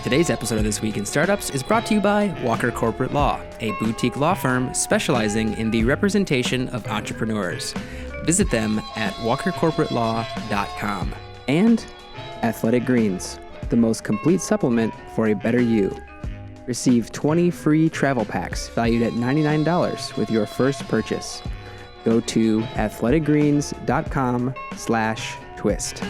Today's episode of This Week in Startups is brought to you by Walker Corporate Law, a boutique law firm specializing in the representation of entrepreneurs. Visit them at walkercorporatelaw.com. And Athletic Greens, the most complete supplement for a better you. Receive 20 free travel packs valued at $99 with your first purchase. Go to athleticgreens.com/twist.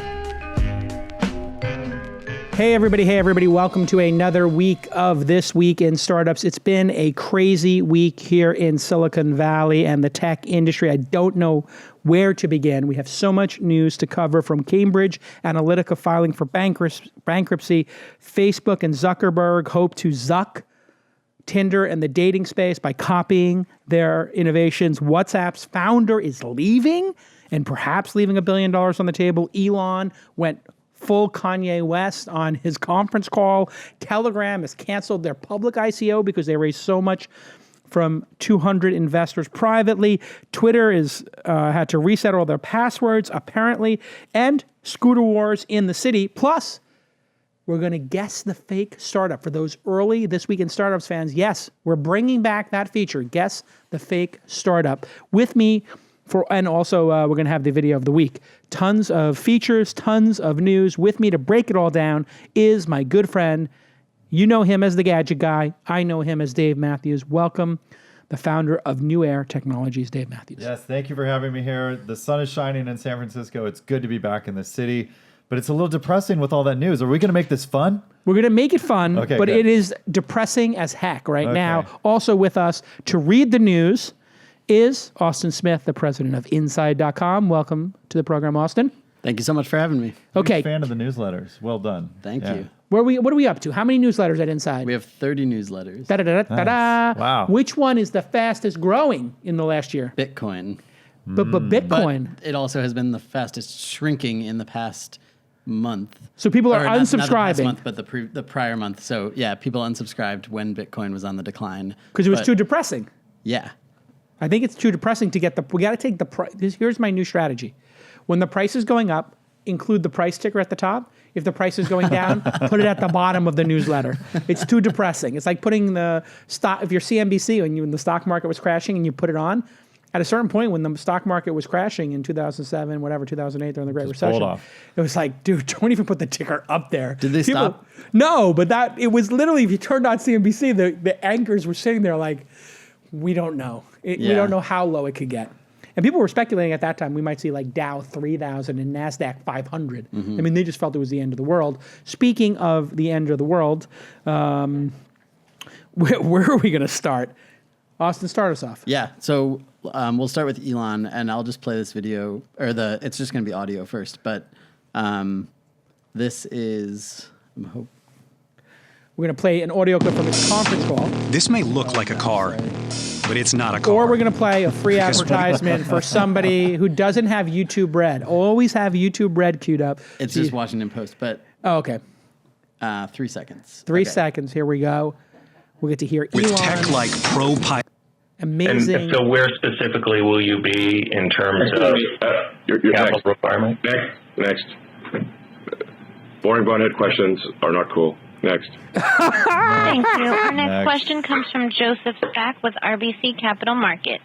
Hey everybody, welcome to another week of This Week in Startups. It's been a crazy week here in Silicon Valley and the tech industry. I don't know where to begin. We have so much news to cover, from Cambridge Analytica filing for bankruptcy. Facebook and Zuckerberg hope to zuck Tinder and the dating space by copying their innovations. WhatsApp's founder is leaving, and perhaps leaving $1 billion on the table. Elon went full Kanye West on his conference call. Telegram has canceled their public ICO because they raised so much from 200 investors privately. Twitter is had to reset all their passwords, apparently. And scooter wars in the city. Plus, we're going to guess the fake startup. For those early This Week in Startups fans, yes, we're bringing back that feature. Guess the fake startup. With me, and also we're going to have the video of the week. Tons of features, tons of news. With me to break it all down is my good friend. You know him as the Gadget Guy. I know him as Dave Mathews. Welcome, the founder of NewAer Technologies, Dave Mathews. Yes, thank you for having me here. The sun is shining in San Francisco. It's good to be back in the city, but it's a little depressing with all that news. Are we going to make this fun? We're going to make it fun, but good. It is depressing as heck right now. Also with us to read the news is Austin Smith, the president of Inside.com. Welcome to the program, Austin. Thank you so much for having me. Okay. Huge fan of the newsletters. Well done. Thank you. What are we up to? How many newsletters at Inside? We have 30 newsletters. Da-da-da-da-da. Wow. Which one is the fastest growing in the last year? Bitcoin. But Bitcoin. But it also has been the fastest shrinking in the past month. So people are unsubscribing. Not the past month, but the prior month. So yeah, people unsubscribed when Bitcoin was on the decline. Because it was too depressing. Yeah. I think it's too depressing to get we got to take the price. Here's my new strategy. When the price is going up, include the price ticker at the top. If the price is going down, put it at the bottom of the newsletter. It's too depressing. It's like putting the stock, if you're CNBC when the stock market was crashing and you put it on, at a certain point when the stock market was crashing in 2007, 2008, during the Great Recession, it was like, dude, don't even put the ticker up there. Did they stop? No, but it was literally, if you turned on CNBC, the anchors were sitting there like, we don't know. We don't know how low it could get. And people were speculating at that time we might see like Dow 3,000 and NASDAQ 500. Mm-hmm. I mean, they just felt it was the end of the world. Speaking of the end of the world, where are we going to start? Austin, start us off. Yeah, so we'll start with Elon, and I'll just play this video, it's just going to be audio first, but this is, we're going to play an audio clip from his conference call. This may look like a car, but it's not a car. Or we're going to play a free advertisement for somebody who doesn't have YouTube Red. Always have YouTube Red queued up. It's just Washington Post, but... Oh, okay. 3 seconds. 3 seconds. Here we go. We'll get to hear with Elon. With tech like ProPilot. Amazing. And so where specifically will you be in terms of your capital requirement? Next. Boring bonehead questions are not cool. Next. Thank you. Our next question comes from Joseph Stack with RBC Capital Markets.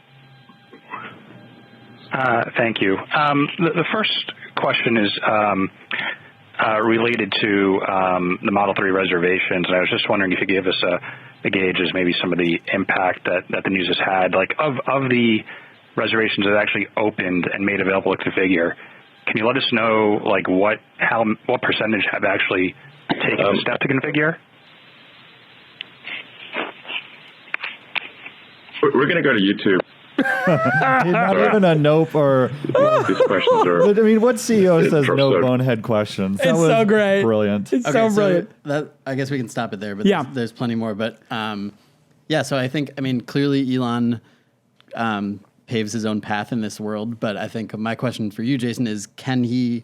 Thank you. The first question is related to the Model 3 reservations, and I was just wondering if you could give us a gauge as maybe some of the impact that the news has had. Like of the reservations that actually opened and made available to configure, can you let us know like what percentage have actually taken the step to configure? We're going to go to YouTube. Not even a nope or... These questions are... I mean, what CEO says no bonehead questions? It's so great. Brilliant. It's so brilliant. So I guess we can stop it there, but there's plenty more. But so I think, clearly Elon paves his own path in this world. But I think my question for you, Jason, is the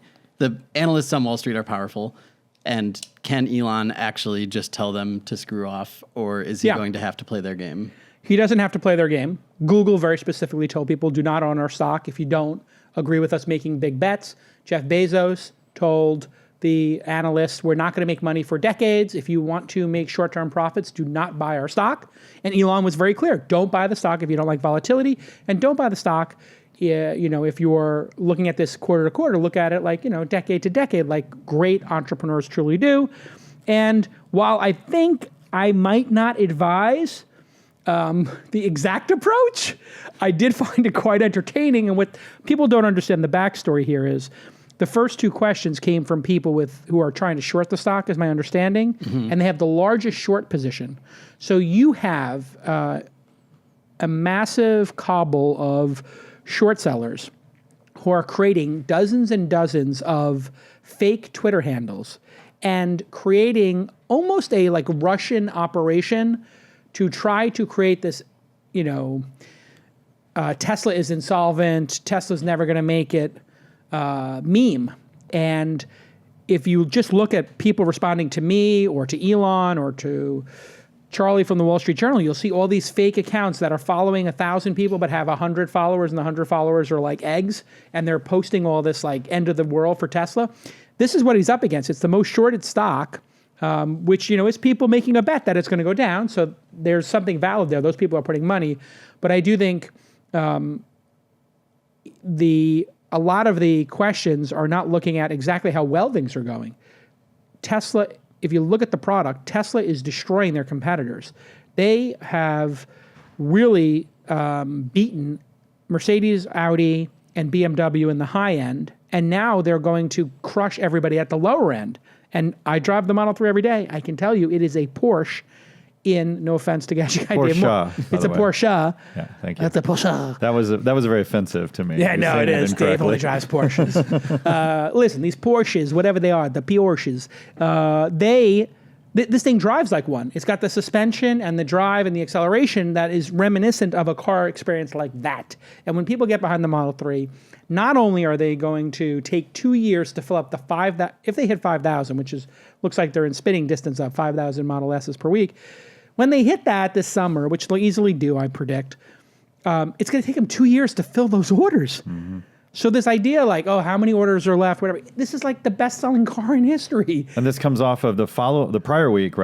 analysts on Wall Street are powerful. And can Elon actually just tell them to screw off, or is he going to have to play their game? He doesn't have to play their game. Google very specifically told people, do not own our stock if you don't agree with us making big bets. Jeff Bezos told the analysts, we're not going to make money for decades. If you want to make short-term profits, do not buy our stock. And Elon was very clear. Don't buy the stock if you don't like volatility, and don't buy the stock if you're looking at this quarter to quarter, look at it like, decade to decade, like great entrepreneurs truly do. And while I think I might not advise the exact approach, I did find it quite entertaining. And what people don't understand the backstory here is the first two questions came from people who are trying to short the stock, is my understanding, and they have the largest short position. So you have a massive cabal of short sellers who are creating dozens and dozens of fake Twitter handles and creating almost a like Russian operation to try to create this, Tesla is insolvent, Tesla's never going to make it meme. And if you just look at people responding to me or to Elon or to Charlie from the Wall Street Journal, you'll see all these fake accounts that are following 1,000 people but have 100 followers, and the 100 followers are like eggs, and they're posting all this like end of the world for Tesla. This is what he's up against. It's the most shorted stock, which is people making a bet that it's going to go down. So there's something valid there. Those people are putting money. But I do think a lot of the questions are not looking at exactly how well things are going. Tesla, if you look at the product, Tesla is destroying their competitors. They have really beaten Mercedes, Audi, and BMW in the high end, and now they're going to crush everybody at the lower end. And I drive the Model 3 every day. I can tell you it is a Porsche no offense to Gashi. Porsche. It's a Porsche. Yeah, thank you. That's a Porsche. That was very offensive to me. Yeah, no, it is. Dave only drives Porsches. Listen, these Porsches, whatever they are, the Porsches, this thing drives like one. It's got the suspension and the drive and the acceleration that is reminiscent of a car experience like that. And when people get behind the Model 3, not only are they going to take 2 years to fill up if they hit 5,000, which looks like they're in spitting distance of 5,000 Model S's per week. When they hit that this summer, which they'll easily do, I predict, it's going to take them 2 years to fill those orders. Mm-hmm. So this idea like, how many orders are left, whatever, this is like the best-selling car in history. And this comes off of the prior week,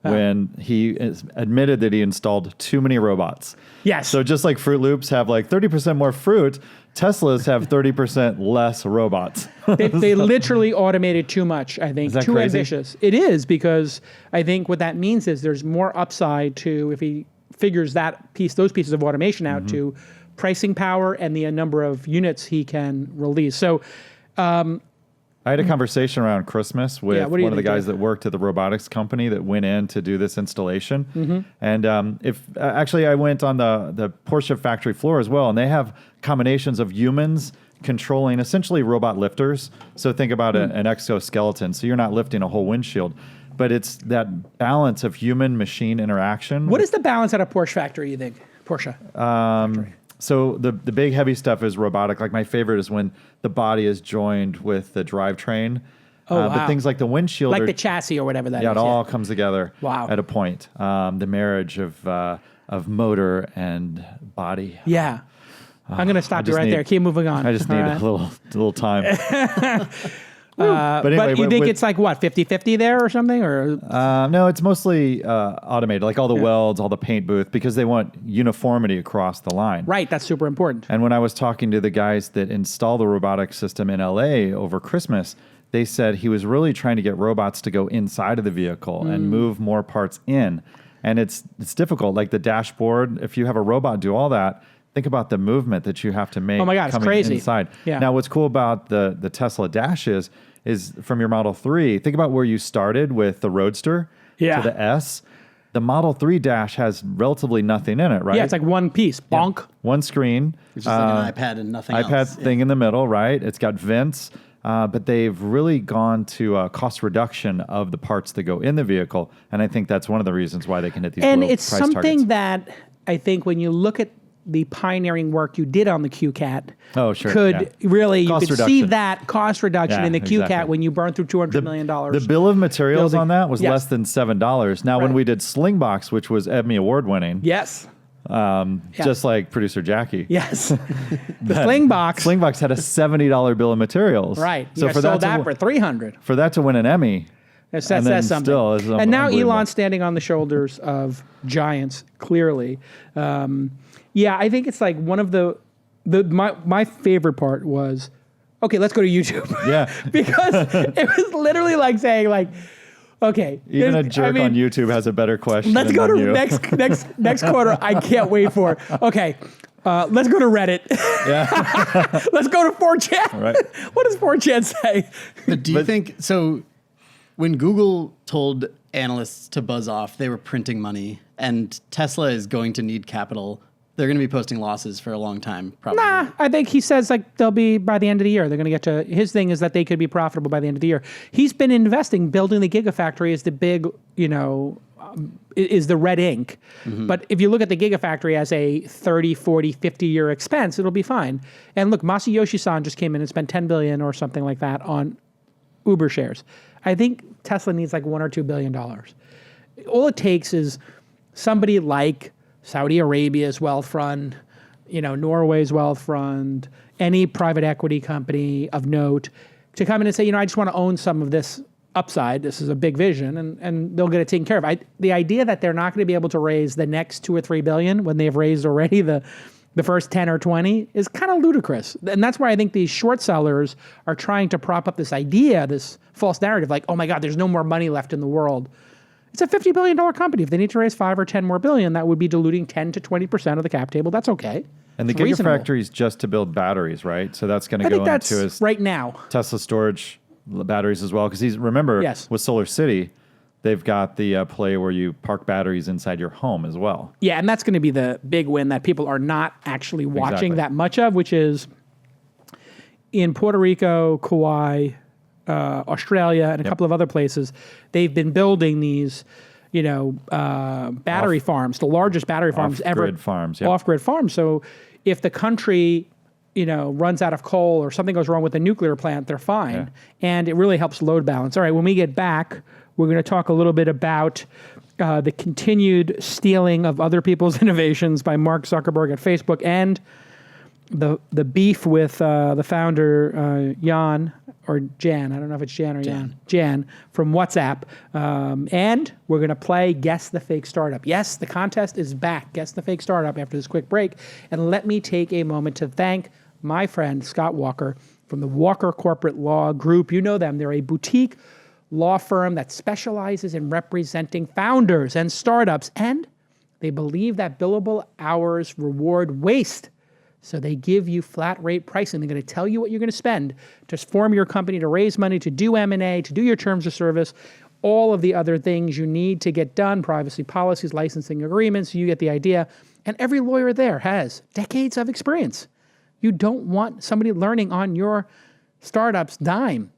when he admitted that he installed too many robots. Yes. So just like Fruit Loops have like 30% more fruit, Teslas have 30% less robots. They literally automated too much, I think. Too crazy? Ambitious. It is, because I think what that means is there's more upside to, if he figures those pieces of automation out, to pricing power and the number of units he can release. So I had a conversation around Christmas with one of the guys that worked at the robotics company that went in to do this installation. Mm-hmm. And I went on the Porsche factory floor as well, and they have combinations of humans controlling essentially robot lifters. So think about an exoskeleton. So you're not lifting a whole windshield, but it's that balance of human-machine interaction. What is the balance at a Porsche factory, you think? Porsche factory. So the big heavy stuff is robotic. Like my favorite is when the body is joined with the drivetrain. Wow. But things like the windshield, like the chassis or whatever that is. Yeah, it all comes together. Wow. At a point. The marriage of motor and body. Yeah. I'm going to stop you right there. Keep moving on. I just need a little time. But anyway, you think it's like what, 50-50 there or something? Or no, it's mostly automated, like all the welds, all the paint booth, because they want uniformity across the line. Right, that's super important. And when I was talking to the guys that install the robotic system in LA over Christmas, they said he was really trying to get robots to go inside of the vehicle and move more parts in. And it's difficult. Like the dashboard, if you have a robot do all that, think about the movement that you have to make. Oh my God, it's crazy. Inside. Yeah. Now, what's cool about the Tesla Dash is from your Model 3, think about where you started with the Roadster to the S. The Model 3 Dash has relatively nothing in it, right? Yeah, it's like one piece. Bonk. Yeah. One screen. It's just like an iPad and nothing else. Thing in the middle, right? It's got vents. But they've really gone to cost reduction of the parts that go in the vehicle. And I think that's one of the reasons why they can hit these low price targets. And it's something that I think when you look at the pioneering work you did on the QCat, you could see that cost reduction in the QCat when you burn through $200 million. The bill of materials on that was less than $7. Now, when we did Slingbox, which was Emmy Award winning, just like producer Jackie. Yes. The Slingbox. Slingbox had a $70 bill of materials. Right. So for sold that for $300. For that to win an Emmy. That's something. And now Elon's standing on the shoulders of giants, clearly. I think it's like one of my favorite part was, okay, let's go to YouTube. Yeah. Because it was literally like saying like, okay. Even a jerk on YouTube has a better question. Let's go to next quarter. I can't wait for it. Okay. Let's go to Reddit. Yeah. Let's go to 4chan. Right. What does 4chan say? But do you think so? When Google told analysts to buzz off, they were printing money, and Tesla is going to need capital. They're going to be posting losses for a long time, probably. Nah, I think he says like they'll be by the end of the year. They're going to get to, his thing is that they could be profitable by the end of the year. He's been investing, building the Gigafactory is the big, is the red ink. Mm-hmm. But if you look at the Gigafactory as a 30, 40, 50-year expense, it'll be fine. And look, Masayoshi-san just came in and spent $10 billion or something like that on Uber shares. I think Tesla needs like $1 or $2 billion. All it takes is somebody like Saudi Arabia's wealth fund, Norway's wealth fund, any private equity company of note to come in and say, I just want to own some of this upside. This is a big vision, and they'll get it taken care of. The idea that they're not going to be able to raise the next 2 or 3 billion when they've raised already the first 10 or 20 is kind of ludicrous. And that's why I think these short sellers are trying to prop up this idea, this false narrative, like, oh my God, there's no more money left in the world. It's a $50 billion company. If they need to raise 5 or 10 more billion, that would be diluting 10 to 20% of the cap table. That's okay. And the Gigafactory is just to build batteries, right? So that's going to go into his right now Tesla storage batteries as well. Because with Solar City, they've got the play where you park batteries inside your home as well. Yeah, and that's going to be the big win that people are not actually watching that much of, which is in Puerto Rico, Kauai, Australia, and a couple of other places. They've been building these, battery farms, the largest battery farms ever. Off-grid farms, yep. Off-grid farms. So if the country, runs out of coal or something goes wrong with the nuclear plant, they're fine. Yeah. And it really helps load balance. All right, when we get back, we're going to talk a little bit about the continued stealing of other people's innovations by Mark Zuckerberg at Facebook and the beef with the founder, Jan, or Jan. I don't know if it's Jan or Jan. Jan from WhatsApp. And we're going to play Guess the Fake Startup. Yes, the contest is back. Guess the Fake Startup after this quick break. And let me take a moment to thank my friend, Scott Walker, from the Walker Corporate Law Group. You know them. They're a boutique law firm that specializes in representing founders and startups. And they believe that billable hours reward waste. So they give you flat rate pricing. They're going to tell you what you're going to spend to form your company, to raise money, to do M&A, to do your terms of service, all of the other things you need to get done, privacy policies, licensing agreements, you get the idea. And every lawyer there has decades of experience. You don't want somebody learning on your startup's dime.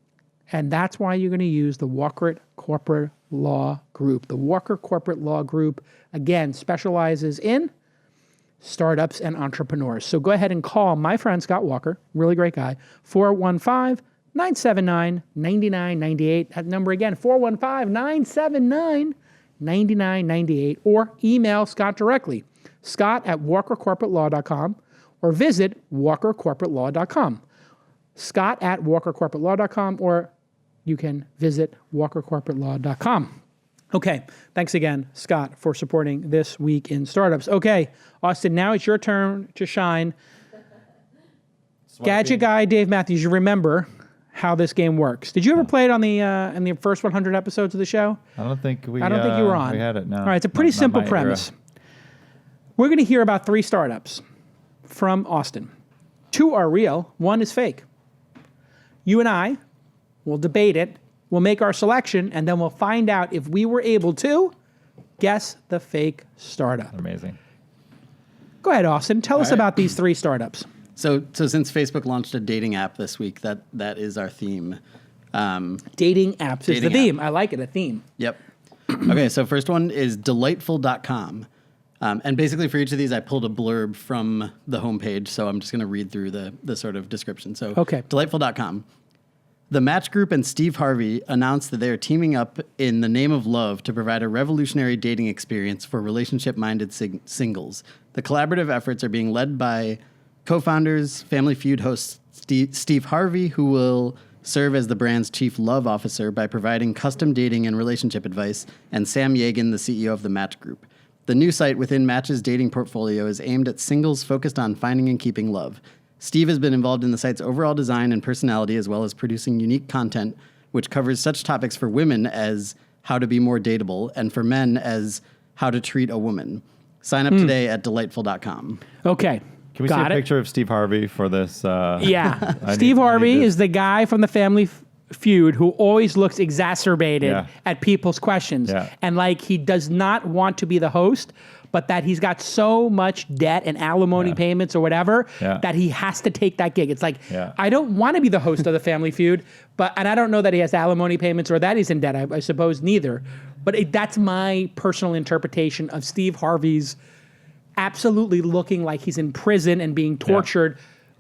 And that's why you're going to use the Walker Corporate Law Group. The Walker Corporate Law Group, again, specializes in startups and entrepreneurs. So go ahead and call my friend Scott Walker, really great guy, 415-979-9998. That number again, 415-979-9998. Or email Scott directly, scott@walkercorporatelaw.com, or visit walkercorporatelaw.com. Scott@walkercorporatelaw.com, or you can visit walkercorporatelaw.com. Okay, thanks again, Scott, for supporting This Week in Startups. Okay, Austin, now it's your turn to shine. Gadget guy Dave Mathews, you remember how this game works. Did you ever play it on the in the first 100 episodes of the show? I don't think you were on. We had it, no. All right, it's a pretty simple premise. We're going to hear about 3 startups from Austin. 2 are real, 1 is fake. You and I will debate it. We'll make our selection, and then we'll find out if we were able to guess the fake startup. Amazing. Go ahead, Austin. Tell us about these 3 startups. So since Facebook launched a dating app this week, that is our theme. Dating apps is the theme. I like it, a theme. Yep. Okay, so first one is delightful.com. And basically for each of these, I pulled a blurb from the homepage, so I'm just going to read through the sort of description. So delightful.com. The Match Group and Steve Harvey announced that they are teaming up in the name of love to provide a revolutionary dating experience for relationship-minded singles. The collaborative efforts are being led by co-founders, Family Feud host Steve Harvey, who will serve as the brand's chief love officer by providing custom dating and relationship advice, and Sam Yegan, the CEO of the Match Group. The new site within Match's dating portfolio is aimed at singles focused on finding and keeping love. Steve has been involved in the site's overall design and personality, as well as producing unique content, which covers such topics for women as how to be more dateable, and for men as how to treat a woman. Sign up today at delightful.com. Okay. Can we see a picture of Steve Harvey for this? Yeah. Steve Harvey is the guy from the Family Feud who always looks exacerbated at people's questions. Yeah. And like he does not want to be the host, but that he's got so much debt and alimony payments or whatever that he has to take that gig. It's like, I don't want to be the host of the Family Feud, and I don't know that he has alimony payments or that he's in debt. I suppose neither. But that's my personal interpretation of Steve Harvey's absolutely looking like he's in prison and being tortured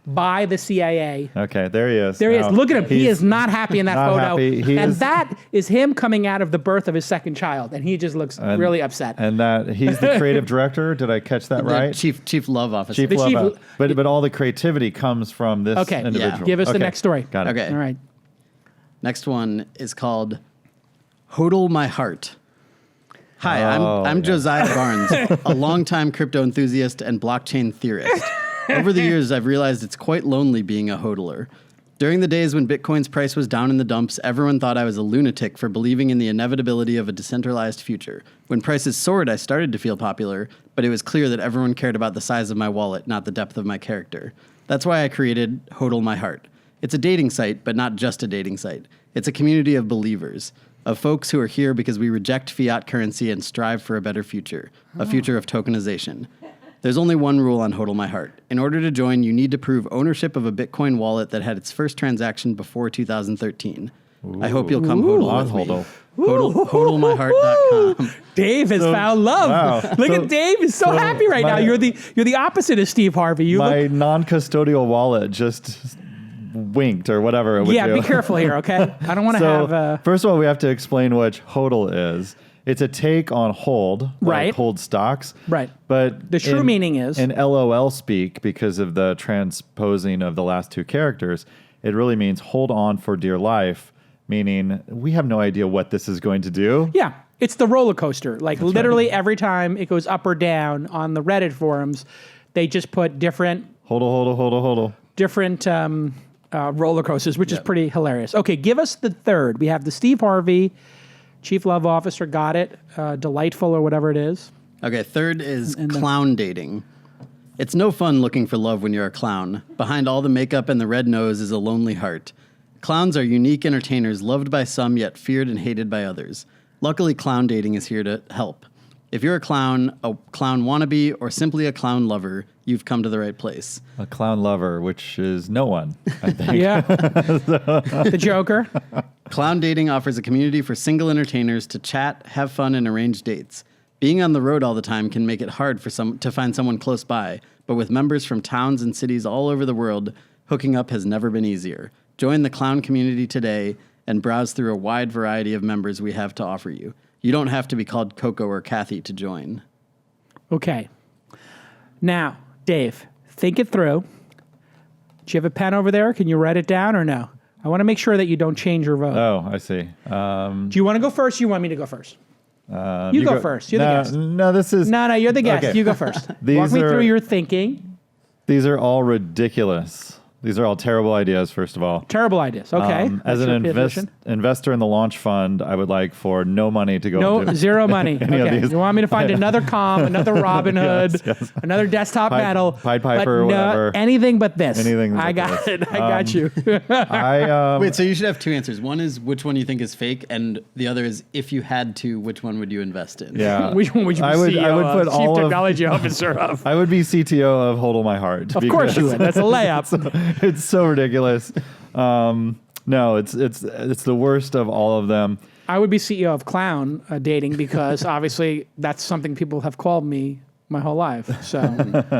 by the CIA. Okay, there he is. There he is. Look at him. He is not happy in that photo. And that is him coming out of the birth of his second child, and he just looks really upset. And that he's the creative director. Did I catch that right? Chief love officer. But all the creativity comes from this individual. Yeah. Give us the next story. Got it. Okay. All right. Next one is called HODL My Heart. Hi, I'm Josiah Barnes, a longtime crypto enthusiast and blockchain theorist. Over the years, I've realized it's quite lonely being a hodler. During the days when Bitcoin's price was down in the dumps, everyone thought I was a lunatic for believing in the inevitability of a decentralized future. When prices soared, I started to feel popular, but it was clear that everyone cared about the size of my wallet, not the depth of my character. That's why I created HODL My Heart. It's a dating site, but not just a dating site. It's a community of believers, of folks who are here because we reject fiat currency and strive for a better future, a future of tokenization. There's only one rule on HODL My Heart. In order to join, you need to prove ownership of a Bitcoin wallet that had its first transaction before 2013. I hope you'll come HODL with me. HODLmyheart.com. Dave has found love. Wow. Look at Dave is so happy right now. You're the opposite of Steve Harvey. My non-custodial wallet just winked or whatever it would do. Be careful here, okay? I don't want to have... First of all, we have to explain what HODL is. It's a take on hold, like hold stocks. Right. But the true meaning is... In LOL speak, because of the transposing of the last two characters, it really means hold on for dear life, meaning we have no idea what this is going to do. Yeah. It's the roller coaster. Like literally every time it goes up or down on the Reddit forums, they just put different... HODL. Different... roller coasters, which is pretty hilarious. Okay, give us the third. We have the Steve Harvey, Chief Love Officer, got it. Delightful or whatever it is. Okay, third is clown dating. It's no fun looking for love when you're a clown. Behind all the makeup and the red nose is a lonely heart. Clowns are unique entertainers loved by some yet feared and hated by others. Luckily, clown dating is here to help. If you're a clown wannabe, or simply a clown lover, you've come to the right place. A clown lover, which is no one, I think. Yeah. The Joker. Clown dating offers a community for single entertainers to chat, have fun, and arrange dates. Being on the road all the time can make it hard to find someone close by, but with members from towns and cities all over the world, hooking up has never been easier. Join the clown community today and browse through a wide variety of members we have to offer you. You don't have to be called Coco or Kathy to join. Okay. Now, Dave, think it through. Do you have a pen over there? Can you write it down or no? I want to make sure that you don't change your vote. Oh, I see. Do you want to go first or you want me to go first? You go first. You're the guest. No, this is... No, you're the guest. Okay. You go first. Walk me through your thinking. These are all ridiculous. These are all terrible ideas, first of all. Terrible ideas. Okay. As an investor in the launch fund, I would like for no money to go into zero money. Okay. You want me to find another Koum, another Robinhood, yes. Another desktop metal. Pied Piper, whatever. Anything but this. Anything but I got this. it. I got you. Wait, so you should have two answers. One is which one you think is fake, and the other is if you had to, which one would you invest in? Yeah. Which one would you be CEO I would put of? Chief Technology Officer of? I would be CTO of HODL My Heart. Of course you would. That's a layup. It's so ridiculous. No, it's the worst of all of them. I would be CEO of clown dating because obviously that's something people have called me my whole life. So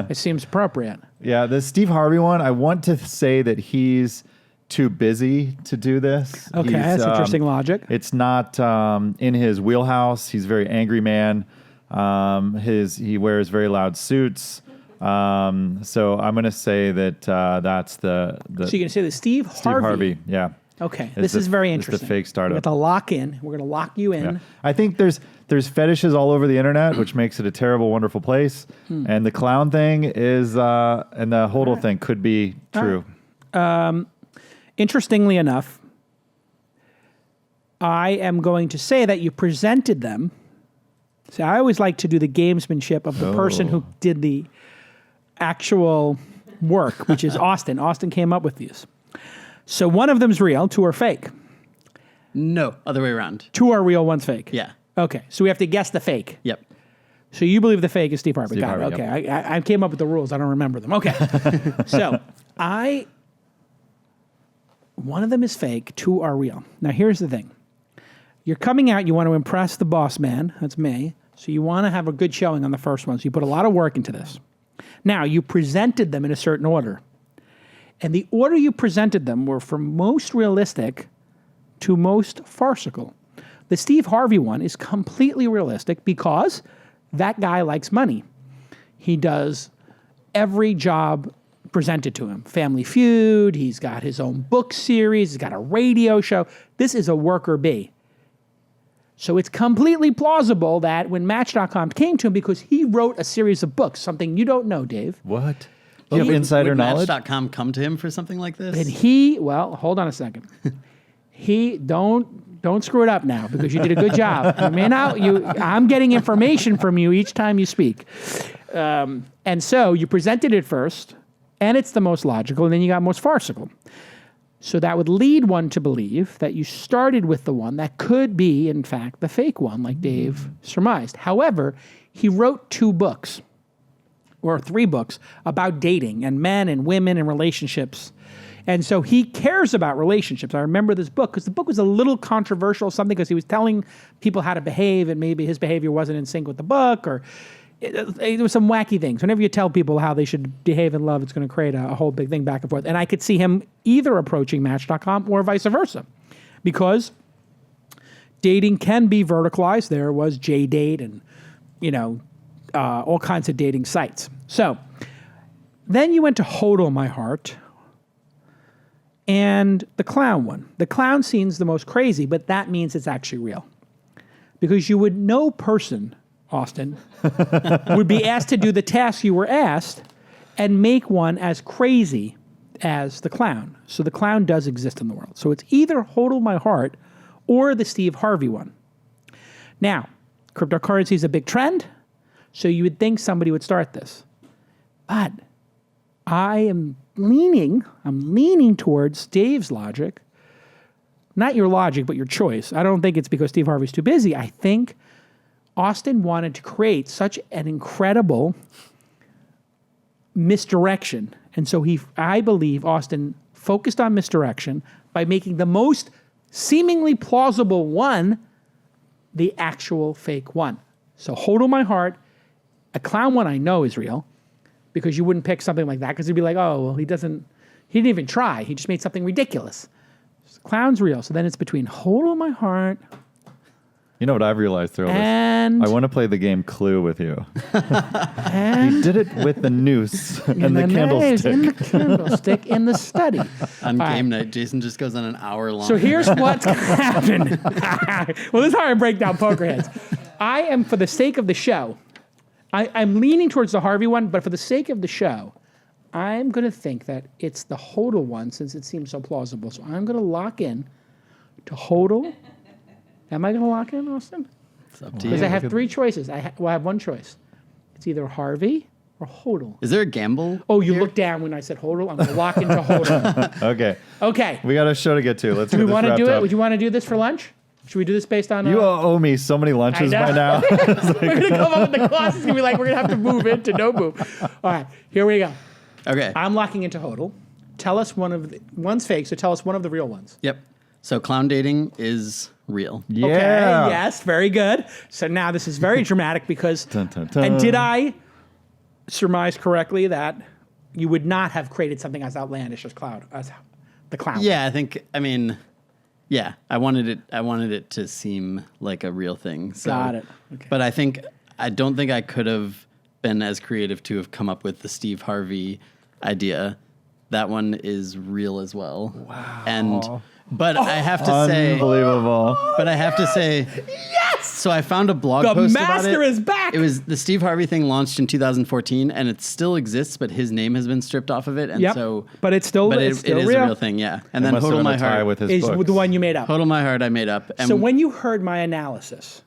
it seems appropriate. Yeah, the Steve Harvey one, I want to say that he's too busy to do this. Okay, that's interesting logic. It's not in his wheelhouse. He's a very angry man. He wears very loud suits. So I'm going to say that that's the. So you're going to say the Steve Harvey. Yeah. Okay, this is very interesting. It's the fake startup. We have to lock in. We're going to lock you in. Yeah. I think there's fetishes all over the internet, which makes it a terrible, wonderful place. And the clown thing is, and the HODL thing could be true. Interestingly enough, I am going to say that you presented them. So I always like to do the gamesmanship of the person who did the actual work, which is Austin. Austin came up with these. So one of them's real, 2 are fake. No, other way around. 2 are real, 1's fake. Yeah. Okay, so we have to guess the fake. Yep. So you believe the fake is Steve Harvey. Steve Got it. Harvey, Okay, I came up with the rules. I don't remember them. Okay. So one of them is fake, 2 are real. Now here's the thing. You're coming out, you want to impress the boss man, that's me, so you want to have a good showing on the first one, so you put a lot of work into this. Now, you presented them in a certain order. And the order you presented them were from most realistic to most farcical. The Steve Harvey one is completely realistic because that guy likes money. He does every job presented to him. Family Feud, he's got his own book series, he's got a radio show. This is a worker bee. So it's completely plausible that when Match.com came to him, because he wrote a series of books, something you don't know, Dave. What? Do you have insider knowledge? Match.com come to him for something like this? And well, hold on a second. Don't screw it up now because you did a good job. I'm getting information from you each time you speak. And so you presented it first, and it's the most logical, and then you got most farcical. So that would lead one to believe that you started with the one that could be, in fact, the fake one, like Dave surmised. However, he wrote 2 books, or 3 books, about dating and men and women and relationships. And so he cares about relationships. I remember this book because the book was a little controversial, something because he was telling people how to behave and maybe his behavior wasn't in sync with the book, or there was some wacky things. Whenever you tell people how they should behave in love, it's going to create a whole big thing back and forth. And I could see him either approaching Match.com or vice versa, because dating can be verticalized. There was JDate and, all kinds of dating sites. So then you went to HODL My Heart and the clown one. The clown scene's the most crazy, but that means it's actually real. Because no person, Austin, would be asked to do the task you were asked and make one as crazy as the clown. So the clown does exist in the world. So it's either HODL My Heart or the Steve Harvey one. Now, cryptocurrency is a big trend, so you would think somebody would start this. But I'm leaning towards Dave's logic. Not your logic, but your choice. I don't think it's because Steve Harvey's too busy. I think Austin wanted to create such an incredible misdirection. And so I believe Austin focused on misdirection by making the most seemingly plausible one the actual fake one. So HODL My Heart, a clown one I know is real, because you wouldn't pick something like that because you'd be like, oh, well, he didn't even try. He just made something ridiculous. So clown's real. So then it's between HODL My Heart. You know what I've realized through all this? I want to play the game Clue with you. He did it with the noose and the candlestick. In the candlestick in the study. On game night, Jason just goes on an hour long. So here's what's going to happen. Well, this is how I break down poker heads. I am, for the sake of the show, I'm leaning towards the Harvey one, but for the sake of the show, I'm going to think that it's the HODL one since it seems so plausible. So I'm going to lock in to HODL. Am I going to lock in, Austin? It's up to you. Because I have 3 choices. I have one choice. It's either Harvey or HODL. Is there a gamble? Oh, you looked down when I said HODL. I'm going to lock into HODL. Okay. We got a show to get to. Let's do we want to do it? Would you want to do this for lunch? Should we do this based on... You owe me so many lunches by now. We're going to come up with the cost. It's going to be like, we're going to have to move into no move. All right, here we go. Okay. I'm locking into HODL. Tell us one's fake, so tell us one of the real ones. Yep. So clown dating is real. Yeah. Okay, yes, very good. So now this is very dramatic because... Dun, dun, dun. And did I surmise correctly that you would not have created something as outlandish as the clown? Yeah, I wanted it to seem like a real thing. So, got it. Okay. But I think I don't think I could have been as creative to have come up with the Steve Harvey idea. That one is real as well. Wow. But I have to say, unbelievable. But I have to say, yes. So I found a blog the post about it. master is back. It was the Steve Harvey thing launched in 2014, and it still exists, but his name has been stripped off of it, and so. But it's still. But it is real. a real thing, yeah. And then HODL My Heart with his is books. the one you made up. HODL My Heart I made up. And so when you heard my analysis,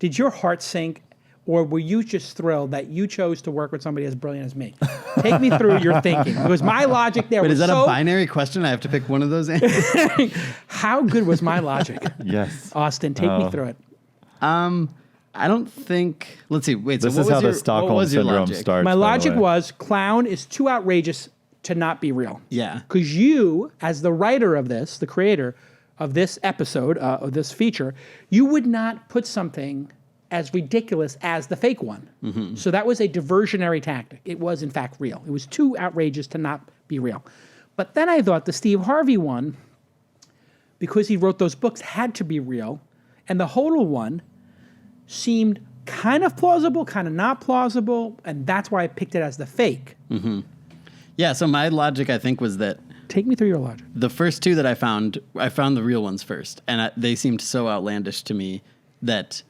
did your heart sink? Or were you just thrilled that you chose to work with somebody as brilliant as me? Take me through your thinking. Because my logic there was is that a binary question? I have to pick one of those answers? How good was my logic? Yes. Austin, take me through it. I don't think... Let's see. Wait, this so is what how was your, the Stockholm what was your Syndrome logic? starts. My logic was clown is too outrageous to not be real. Yeah. Because you, as the writer of this, the creator of this episode, of this feature, you would not put something as ridiculous as the fake one. Mm-hmm. So that was a diversionary tactic. It was, in fact, real. It was too outrageous to not be real. But then I thought the Steve Harvey one, because he wrote those books, had to be real. And the HODL one seemed kind of plausible, kind of not plausible, and that's why I picked it as the fake. Mm-hmm. Yeah, so my logic, I think, was that... Take me through your logic. The first two that I found the real ones first, and they seemed so outlandish to me that...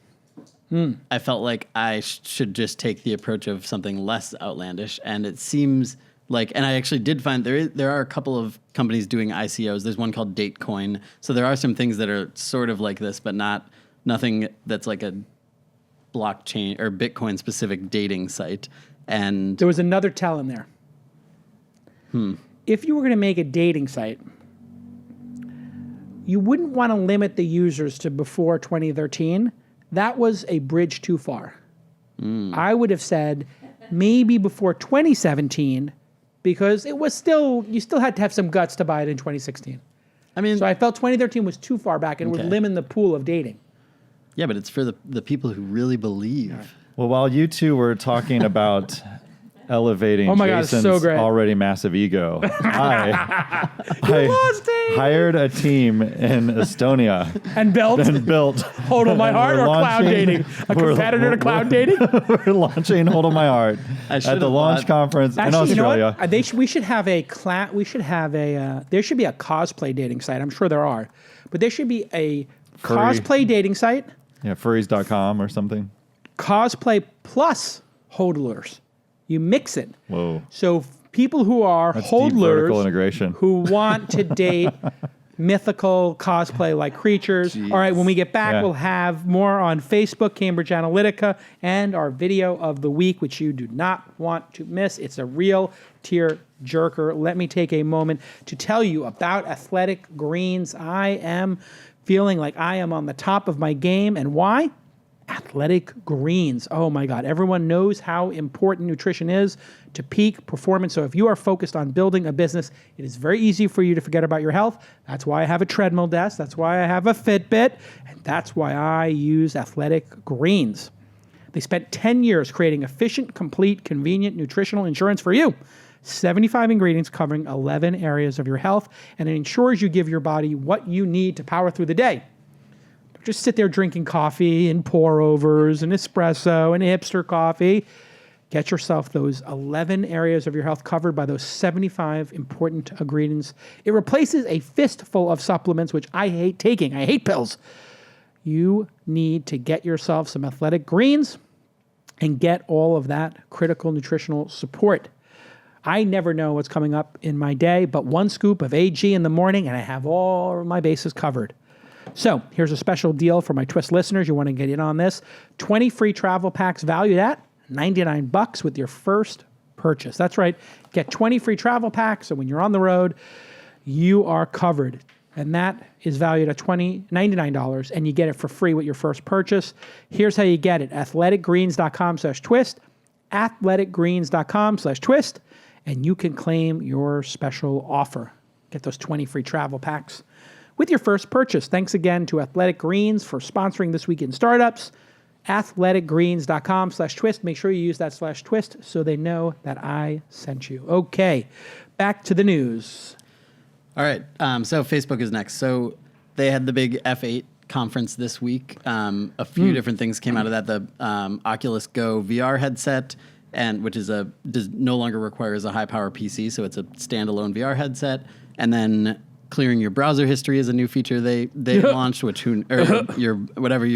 I felt like I should just take the approach of something less outlandish, and it seems like, and I actually did find there are a couple of companies doing ICOs. There's one called Datecoin, so there are some things that are sort of like this, but nothing that's like a blockchain or Bitcoin specific dating site. And there was another tell in there. If you were going to make a dating site, you wouldn't want to limit the users to before 2013. That was a bridge too far. I would have said maybe before 2017, because it was you still had to have some guts to buy it in 2016. I mean, so I felt 2013 was too far back and would limit the pool of dating. Yeah, but it's for the people who really believe. Right. Well, while you two were talking about elevating Jason's already massive ego, I hired a team in Estonia and built HODL My Heart or cloud dating, a competitor to cloud dating. We're launching HODL My Heart at the launch conference in Australia. You know what? We should have a there should be a cosplay dating site. I'm sure there are, but there should be a cosplay dating site. Yeah, furries.com or something. Cosplay plus hodlers. You mix it. Whoa. So people who are hodlers who want to date mythical cosplay-like creatures. Jeez. All right, when we get back, we'll have more on Facebook, Cambridge Analytica, and our video of the week, which you do not want to miss. It's a real tear jerker. Let me take a moment to tell you about Athletic Greens. I am feeling like I am on the top of my game, and why? Athletic Greens. Oh my God. Everyone knows how important nutrition is to peak performance. So if you are focused on building a business, it is very easy for you to forget about your health. That's why I have a treadmill desk. That's why I have a Fitbit. And that's why I use Athletic Greens. They spent 10 years creating efficient, complete, convenient nutritional insurance for you. 75 ingredients covering 11 areas of your health. And it ensures you give your body what you need to power through the day. Just sit there drinking coffee and pour-overs and espresso and hipster coffee. Get yourself those 11 areas of your health covered by those 75 important ingredients. It replaces a fistful of supplements, which I hate taking. I hate pills. You need to get yourself some Athletic Greens and get all of that critical nutritional support. I never know what's coming up in my day, but one scoop of AG in the morning and I have all my bases covered. So here's a special deal for my Twist listeners. You want to get in on this. 20 free travel packs valued at $99 with your first purchase. That's right. Get 20 free travel packs. So when you're on the road, you are covered. And that is valued at $99, and you get it for free with your first purchase. Here's how you get it. athleticgreens.com/twist. athleticgreens.com/twist. And you can claim your special offer. Get those 20 free travel packs with your first purchase. Thanks again to Athletic Greens for sponsoring This Week in Startups. athleticgreens.com/twist. Make sure you use that /twist so they know that I sent you. Okay, back to the news. All right, so Facebook is next. So they had the big F8 conference this week. A few different things came out of that. The Oculus Go VR headset, which is no longer requires a high power PC, so it's a standalone VR headset. And then clearing your browser history is a new feature they launched, your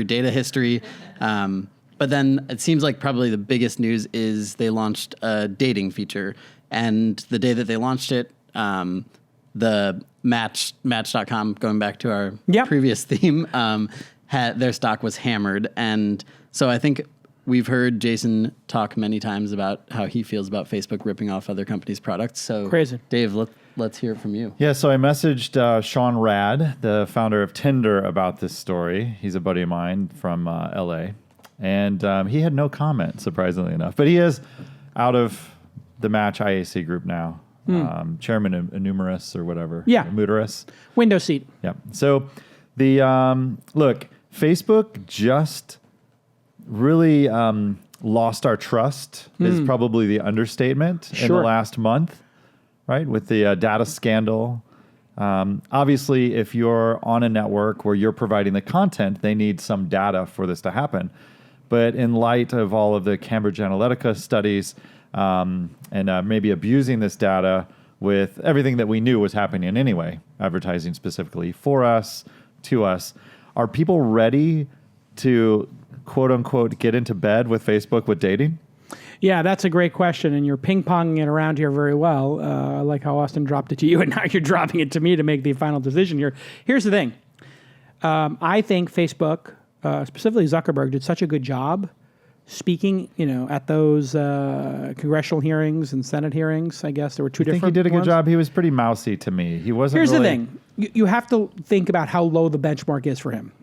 data history. But then it seems like probably the biggest news is they launched a dating feature, and the day that they launched it, the Match.com, going back to our previous theme, their stock was hammered. And so I think we've heard Jason talk many times about how he feels about Facebook ripping off other companies' products. So crazy. Dave, let's hear it from you. Yeah, so I messaged Sean Rad, the founder of Tinder, about this story. He's a buddy of mine from LA. And he had no comment, surprisingly enough. But he is out of the Match IAC group now. Chairman of Numerous or whatever. Yeah. Muterus. Window seat. Yeah. So the look, Facebook just really lost our trust is probably the understatement in the last month, right? With the data scandal. Obviously, if you're on a network where you're providing the content, they need some data for this to happen. But in light of all of the Cambridge Analytica studies, and maybe abusing this data with everything that we knew was happening anyway, advertising specifically for us, to us. Are people ready to, quote unquote, get into bed with Facebook with dating? Yeah, that's a great question, and you're ping-ponging it around here very well. I like how Austin dropped it to you, and now you're dropping it to me to make the final decision here. Here's the thing. I think Facebook, specifically Zuckerberg, did such a good job speaking, at those congressional hearings and Senate hearings. I guess there were two different ones. I think he did a good job. He was pretty mousy to me. He wasn't. Here's the thing. You have to think about how low the benchmark is for him.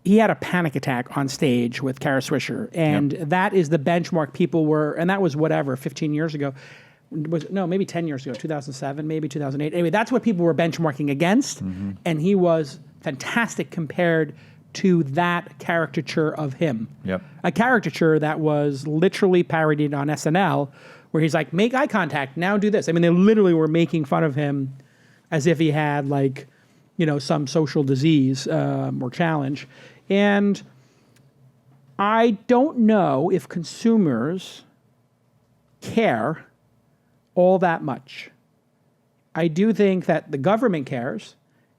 He had a panic attack on stage with Kara Swisher, and that is the benchmark people were, and that was 15 years ago. Maybe 10 years ago, 2007, maybe 2008. Anyway, that's what people were benchmarking against, and he was fantastic compared to that caricature of him. Yep. A caricature that was literally parodied on SNL, where he's like, make eye contact, now do this. I mean, they literally were making fun of him as if he had some social disease or challenge. And I don't know if consumers care all that much. I do think that the government cares,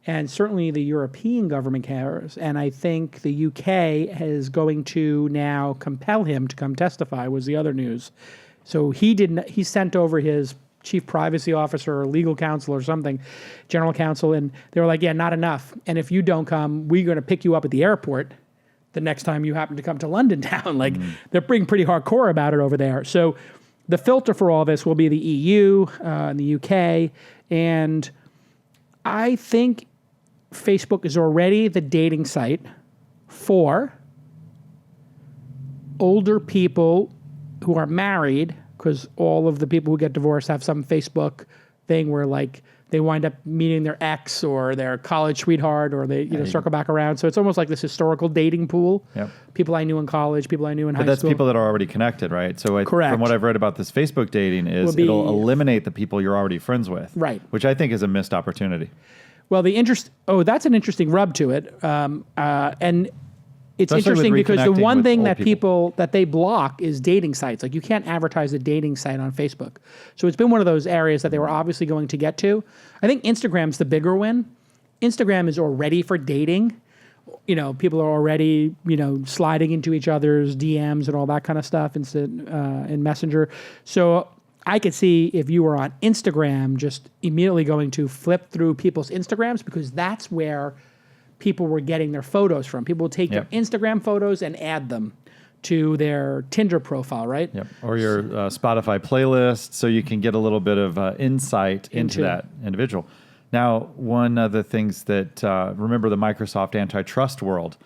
and certainly the European government cares, and I think the UK is going to now compel him to come testify, was the other news. So he sent over his chief privacy officer or legal counsel or something, general counsel, and they were like, yeah, not enough. And if you don't come, we're going to pick you up at the airport the next time you happen to come to London town. They're being pretty hardcore about it over there. So the filter for all this will be the EU and the UK, and I think Facebook is already the dating site for older people who are married, because all of the people who get divorced have some Facebook thing where they wind up meeting their ex or their college sweetheart, or they circle back around. So it's almost like this historical dating pool. Yep. People I knew in college, people I knew in high school. But that's people that are already connected, right? So Correct. From what I've read about this Facebook dating is it'll eliminate the people you're already friends with. Right. Which I think is a missed opportunity. Well, that's an interesting rub to it. And it's interesting because the one thing that people that they block is dating sites. You can't advertise a dating site on Facebook. So it's been one of those areas that they were obviously going to get to. I think Instagram's the bigger win. Instagram is already for dating. People are already, sliding into each other's DMs and all that kind of stuff in Messenger. So I could see if you were on Instagram, just immediately going to flip through people's Instagrams, because that's where people were getting their photos from. People would take their Instagram photos and add them to their Tinder profile, right? Yep. Or your Spotify playlist, so you can get a little bit of insight into that individual. Now, one of the things that, remember the Microsoft antitrust world,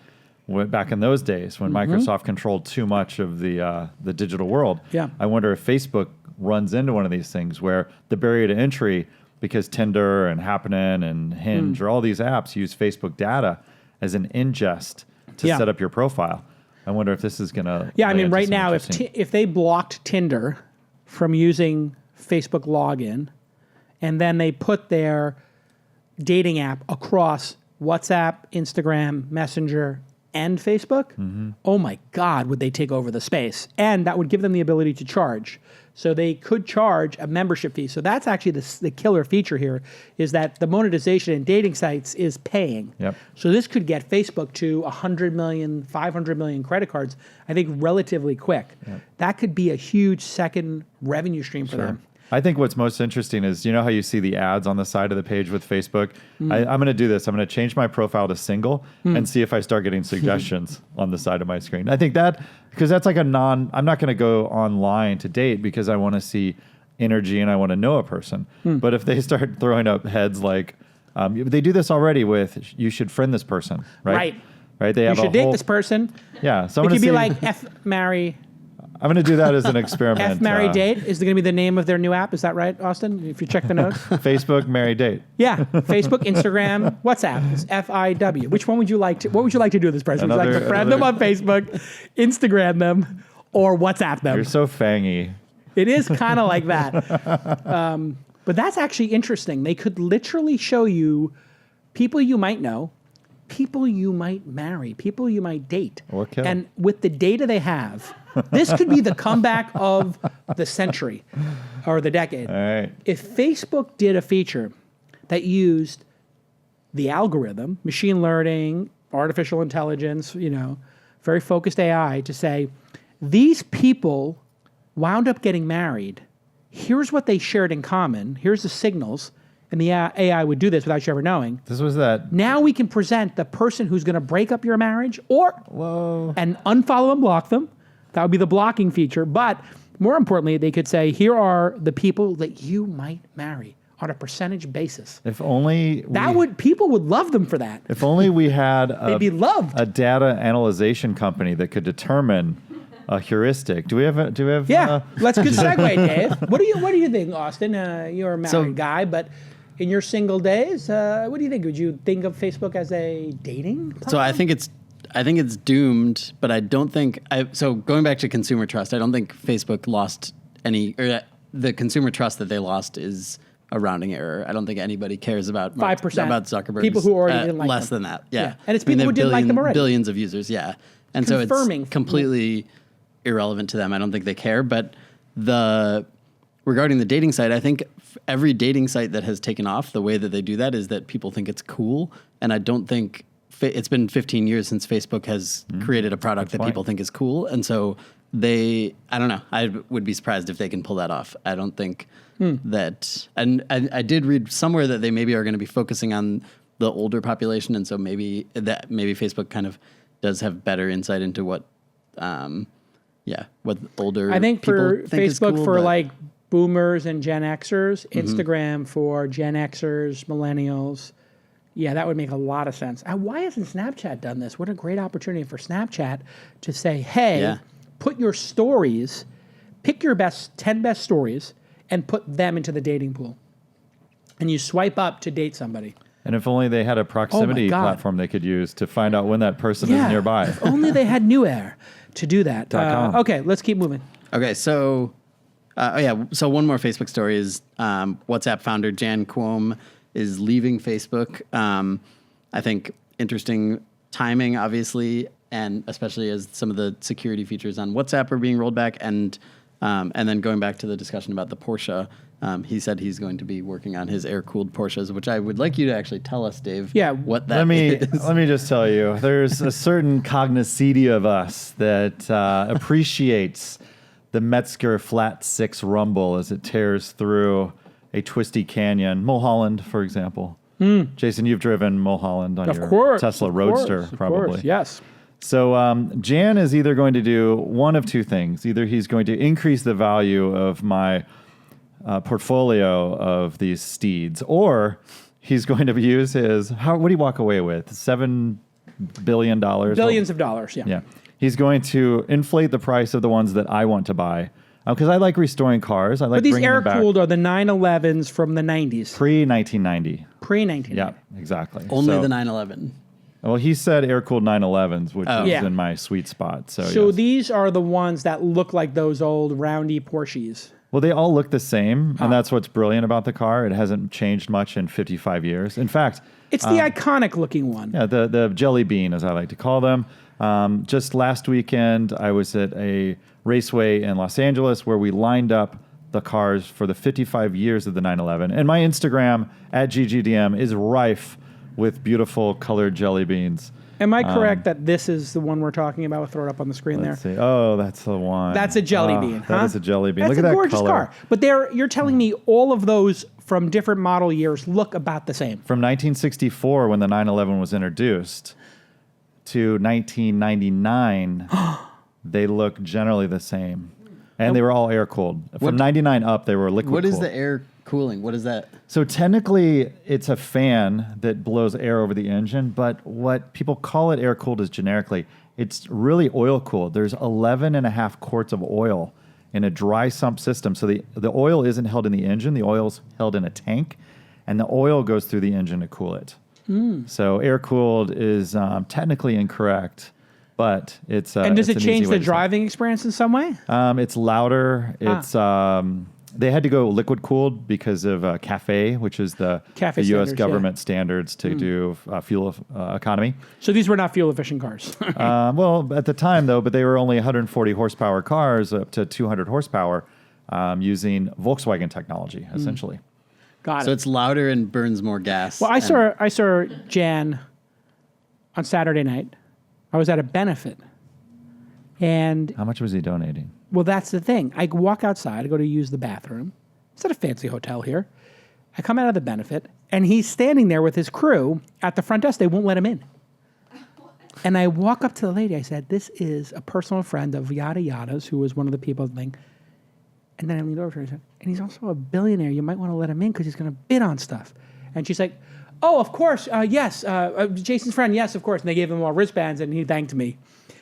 back in those days when Microsoft controlled too much of the digital world. Yeah. I wonder if Facebook runs into one of these things where the barrier to entry, because Tinder and Happening and Hinge or all these apps use Facebook data as an ingest to set up your profile. I wonder if this is going to... Yeah, I mean, right now, if they blocked Tinder from using Facebook login, and then they put their dating app across WhatsApp, Instagram, Messenger, and Facebook, oh my God, would they take over the space. And that would give them the ability to charge. So they could charge a membership fee. So that's actually the killer feature here, is that the monetization in dating sites is paying. Yep. So this could get Facebook to 100 million, 500 million credit cards, I think relatively quick. Yep. That could be a huge second revenue stream for them. I think what's most interesting is, you know how you see the ads on the side of the page with Facebook? I'm going to do this. I'm going to change my profile to single and see if I start getting suggestions on the side of my screen. I think that, because that's like I'm not going to go online to date because I want to see energy and I want to know a person. But if they start throwing up heads like, they do this already with, you should friend this person, right? Right. They have you should date this person. Yeah. So it could be like marry. I'm going to do that as an experiment. F, marry, date is going to be the name of their new app. Is that right, Austin? If you check the notes. Facebook, marry, date. Yeah. Facebook, Instagram, WhatsApp. It's FIW. Which one would you like to? What would you like to do with this person? Would you like to friend them on Facebook, Instagram them, or WhatsApp them? You're so fangy. It is kind of like that. But that's actually interesting. They could literally show you people you might know, people you might marry, people you might date. Or kill. And with the data they have, this could be the comeback of the century or the decade. All right. If Facebook did a feature that used the algorithm, machine learning, artificial intelligence, very focused AI to say, these people wound up getting married. Here's what they shared in common. Here's the signals. And the AI would do this without you ever knowing. This was that. Now we can present the person who's going to break up your marriage and unfollow and block them. That would be the blocking feature. But more importantly, they could say, here are the people that you might marry on a percentage basis. If only people would love them for that. If only we had they'd be loved. A data analyzation company that could determine a heuristic. Do we have? Yeah, let's good segue, Dave. What do you think, Austin? You're a married guy, but in your single days, what do you think? Would you think of Facebook as a dating platform? So I think it's doomed, but I don't think. So going back to consumer trust, I don't think Facebook lost any, or the consumer trust that they lost is a rounding error. I don't think anybody cares about 5% about Zuckerberg. People who already didn't like less them. than that. Yeah, and it's people who didn't like them already. Billions of users. Yeah, and so it's completely irrelevant to them. I don't think they care. But regarding the dating site, I think every dating site that has taken off, the way that they do that is that people think it's cool, and I don't think. It's been 15 years since Facebook has created a product that people think is cool. And so I don't know. I would be surprised if they can pull that off. I don't think that, and I did read somewhere that they maybe are going to be focusing on the older population. And so maybe Facebook kind of does have better insight into what older I think people for think is Facebook cool, for like boomers and Gen Xers, Instagram for Gen Xers, millennials. Yeah, that would make a lot of sense. Why hasn't Snapchat done this? What a great opportunity for Snapchat to say, hey, put your stories, pick your 10 best stories, and put them into the dating pool. And you swipe up to date somebody. And if only they had a proximity platform they could use to find out when that person is nearby. If only they had NewAer to do that. Okay, let's keep moving. Okay, so so one more Facebook story is WhatsApp founder Jan Koum is leaving Facebook. I think interesting timing, obviously, and especially as some of the security features on WhatsApp are being rolled back, and then going back to the discussion about the Porsche, he said he's going to be working on his air-cooled Porsches, which I would like you to actually tell us, Dave. Yeah, what that is. Let me just tell you, there's a certain cognoscity of us that appreciates the Metzger Flat 6 rumble as it tears through a twisty canyon. Mulholland, for example. Jason, you've driven Mulholland on your Tesla Roadster, probably. Course, yes. So Jan is either going to do one of two things. Either he's going to increase the value of my portfolio of these steeds, or he's going to use his, what do you walk away with? $7 billion? Billions of dollars, yeah. Yeah. He's going to inflate the price of the ones that I want to buy. Because I like restoring cars. I like bringing them back. But these air-cooled are the 911s from the 90s. Pre-1990. Pre-1990. Yeah, exactly. Only the 911. Well, he said air-cooled 911s, which is in my sweet spot. So these are the ones that look like those old roundy Porsches. Well, they all look the same, and that's what's brilliant about the car. It hasn't changed much in 55 years. In fact, it's the iconic looking one. Yeah, the jelly bean, as I like to call them. Just last weekend, I was at a raceway in Los Angeles where we lined up the cars for the 55 years of the 911. And my Instagram at GGDM is rife with beautiful colored jelly beans. Am I correct that this is the one we're talking about? We'll throw it up on the screen there. See. Oh, that's the one. That's a jelly bean, huh? That is a jelly bean. That's Look at a that gorgeous color. car. But you're telling me all of those from different model years look about the same. From 1964, when the 911 was introduced, to 1999, they look generally the same. And they were all air-cooled. From 99 up, they were liquid-cooled. What is the air cooling? What is that? So technically, it's a fan that blows air over the engine, but what people call it air-cooled is generically, it's really oil-cooled. There's 11.5 quarts of oil in a dry sump system. So the oil isn't held in the engine. The oil's held in a tank, and the oil goes through the engine to cool it. So air-cooled is technically incorrect, but it's and does it an change easy way the to driving experience in some way? It's louder. It's they had to go liquid cooled because of CAFE, which is the U.S. government standards to do fuel economy. So these were not fuel efficient cars. Well, at the time though, but they were only 140 horsepower cars up to 200 horsepower using Volkswagen technology, essentially. Got it. So it's louder and burns more gas. Well, I saw Jan on Saturday night. I was at a benefit. And how much was he donating? Well, that's the thing. I walk outside, I go to use the bathroom. It's at a fancy hotel here. I come out of the benefit, and he's standing there with his crew at the front desk. They won't let him in. And I walk up to the lady. I said, this is a personal friend of Yada Yada's, who was one of the people. And then I leaned over to her and said, and he's also a billionaire. You might want to let him in because he's going to bid on stuff. And she's like, oh, of course, yes. Jason's friend, yes, of course. And they gave him all wristbands, and he thanked me.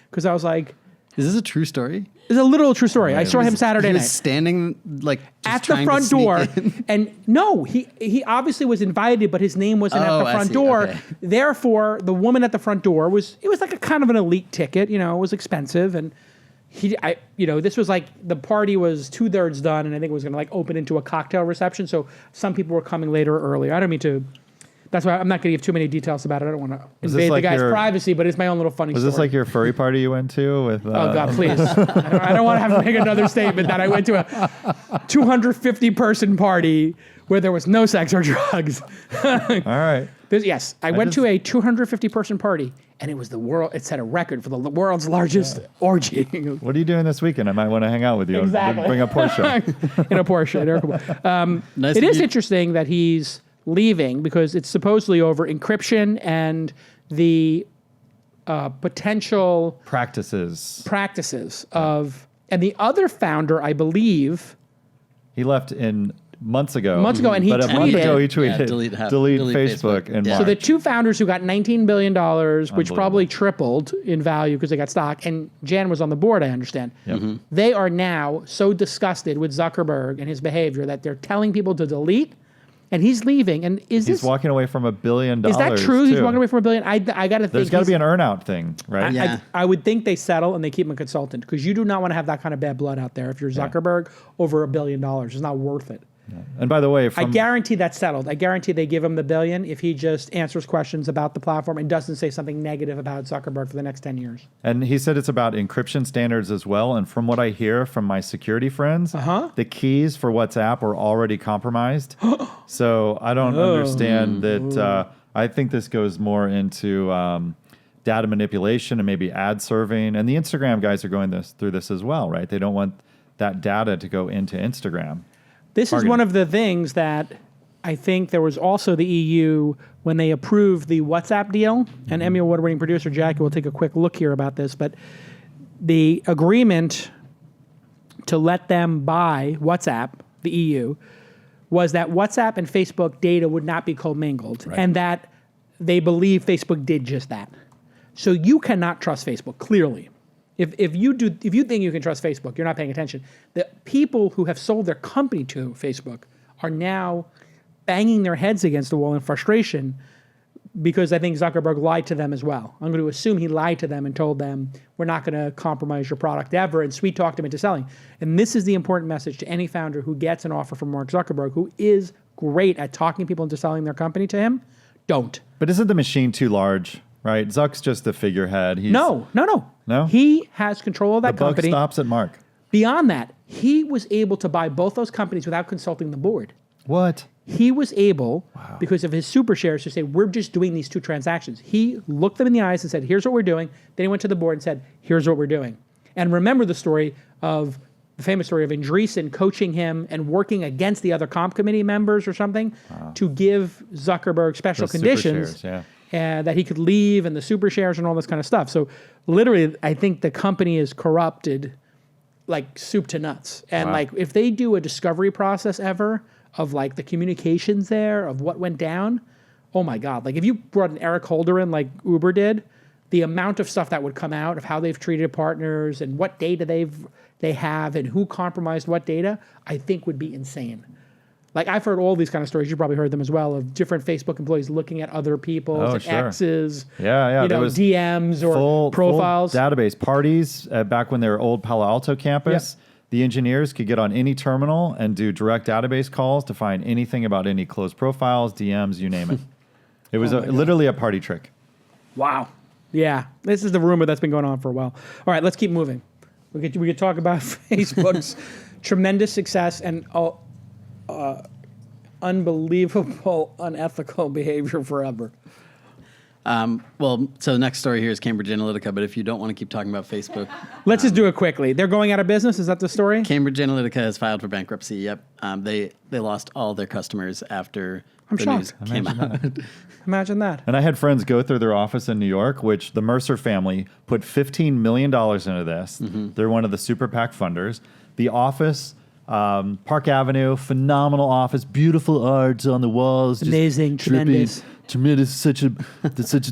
Because I was like... Is this a true story? It's a literal true story. I saw him Saturday night. He was standing like at the front door, and no, he obviously was invited, but his name wasn't at the front door. Okay. Therefore, the woman at the front door was like a kind of an elite ticket. You know, it was expensive, and this was like the party was 2/3 done, and I think it was going to like open into a cocktail reception. So some people were coming later or earlier. I don't mean to. That's why I'm not going to give too many details about it. I don't want to invade the guy's privacy, but it's my own little funny story. Was this like your furry party you went to? With? Oh, God, please. I don't want to have to make another statement that I went to a 250-person party where there was no sex or drugs. All right. Yes, I went to a 250-person party, and it was it set a record for the world's largest orgy. What are you doing this weekend? I might want to hang out with you. Exactly. Bring a Porsche. In a Porsche. It is interesting that he's leaving because it's supposedly over encryption and the potential practices of, and the other founder, I believe, he left months ago, and he tweeted, a month ago he tweeted, delete Facebook in March. So the two founders who got $19 billion, which probably tripled in value because they got stock, and Jan was on the board, I understand. Yep. Mm-hmm. They are now so disgusted with Zuckerberg and his behavior that they're telling people to delete. And he's leaving. And he's walking away from $1 billion. Is that true? He's walking away from $1 billion. I got to think there's got to be an earn-out thing, right? Yeah. I would think they settle and they keep him a consultant because you do not want to have that kind of bad blood out there. If you're Zuckerberg, over $1 billion, it's not worth it. Yeah. And by the way, I guarantee that's settled. I guarantee they give him the $1 billion if he just answers questions about the platform and doesn't say something negative about Zuckerberg for the next 10 years. And he said it's about encryption standards as well. And from what I hear from my security friends, the keys for WhatsApp are already compromised. So I don't understand that. I think this goes more into data manipulation and maybe ad serving. And the Instagram guys are going through this as well, right? They don't want that data to go into Instagram. This is one of the things that I think there was also the EU when they approved the WhatsApp deal, and Emmy Award-winning producer Jackie will take a quick look here about this, but the agreement to let them buy WhatsApp, the EU, was that WhatsApp and Facebook data would not be commingled, and that they believe Facebook did just that. So you cannot trust Facebook, clearly. If you think you can trust Facebook, you're not paying attention. The people who have sold their company to Facebook are now banging their heads against the wall in frustration because I think Zuckerberg lied to them as well. I'm going to assume he lied to them and told them, we're not going to compromise your product ever, and sweet talked him into selling. And this is the important message to any founder who gets an offer from Mark Zuckerberg, who is great at talking people into selling their company to him. Don't. But isn't the machine too large, right? Zuck's just the figurehead. No. No? He has control of that company. The buck stops at Mark. Beyond that, he was able to buy both those companies without consulting the board. What? He was able, because of his super shares, to say, we're just doing these two transactions. He looked them in the eyes and said, here's what we're doing. Then he went to the board and said, here's what we're doing. And remember the famous story of Andreessen coaching him and working against the other comp committee members or something to give Zuckerberg special conditions that he could leave, and the super shares and all this kind of stuff. So literally, I think the company is corrupted like soup to nuts. And like if they do a discovery process ever of like the communications there, of what went down, oh my God. Like if you brought an Eric Holder in like Uber did, the amount of stuff that would come out of how they've treated partners and what data they have and who compromised what data, I think would be insane. Like I've heard all these kind of stories, you probably heard them as well, of different Facebook employees looking at other people's exes, DMs or profiles. Full database parties back when they were old Palo Alto campus. The engineers could get on any terminal and do direct database calls to find anything about any closed profiles, DMs, you name it. It was literally a party trick. Wow. Yeah. This is the rumor that's been going on for a while. All right, let's keep moving. We could talk about Facebook's tremendous success and unbelievable unethical behavior forever. So the next story here is Cambridge Analytica, but if you don't want to keep talking about Facebook... Let's just do it quickly. They're going out of business? Is that the story? Cambridge Analytica has filed for bankruptcy, yep. They lost all their customers after news came out. Imagine that. And I had friends go through their office in New York, which the Mercer family put $15 million into this. Mm-hmm. They're one of the super PAC funders. The office... Park Avenue, phenomenal office, beautiful art on the walls. Amazing, tremendous. Such an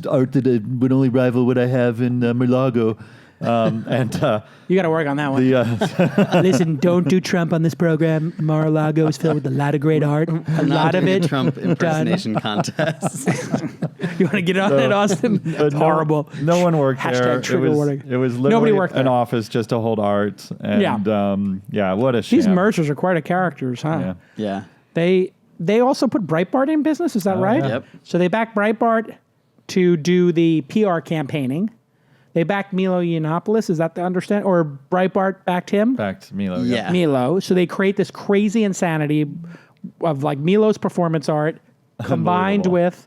art that would only rival what I have in Mar-a-Lago. You got to work on that one. Listen, don't do Trump on this program. Mar-a-Lago is filled with a lot of great art. A lot of it. Trump impersonation contest. You want to get on it, Austin? Horrible. No one worked there. Trigger warning. It was literally an office just to hold art. And what a shame. These Mercers are quite a characters, huh? Yeah. They also put Breitbart in business, is that right? Yep. So they backed Breitbart to do the PR campaigning. They backed Milo Yiannopoulos, is that the understand? Or Breitbart backed him? Backed Milo, yeah. Milo. So they create this crazy insanity of like Milo's performance art combined with...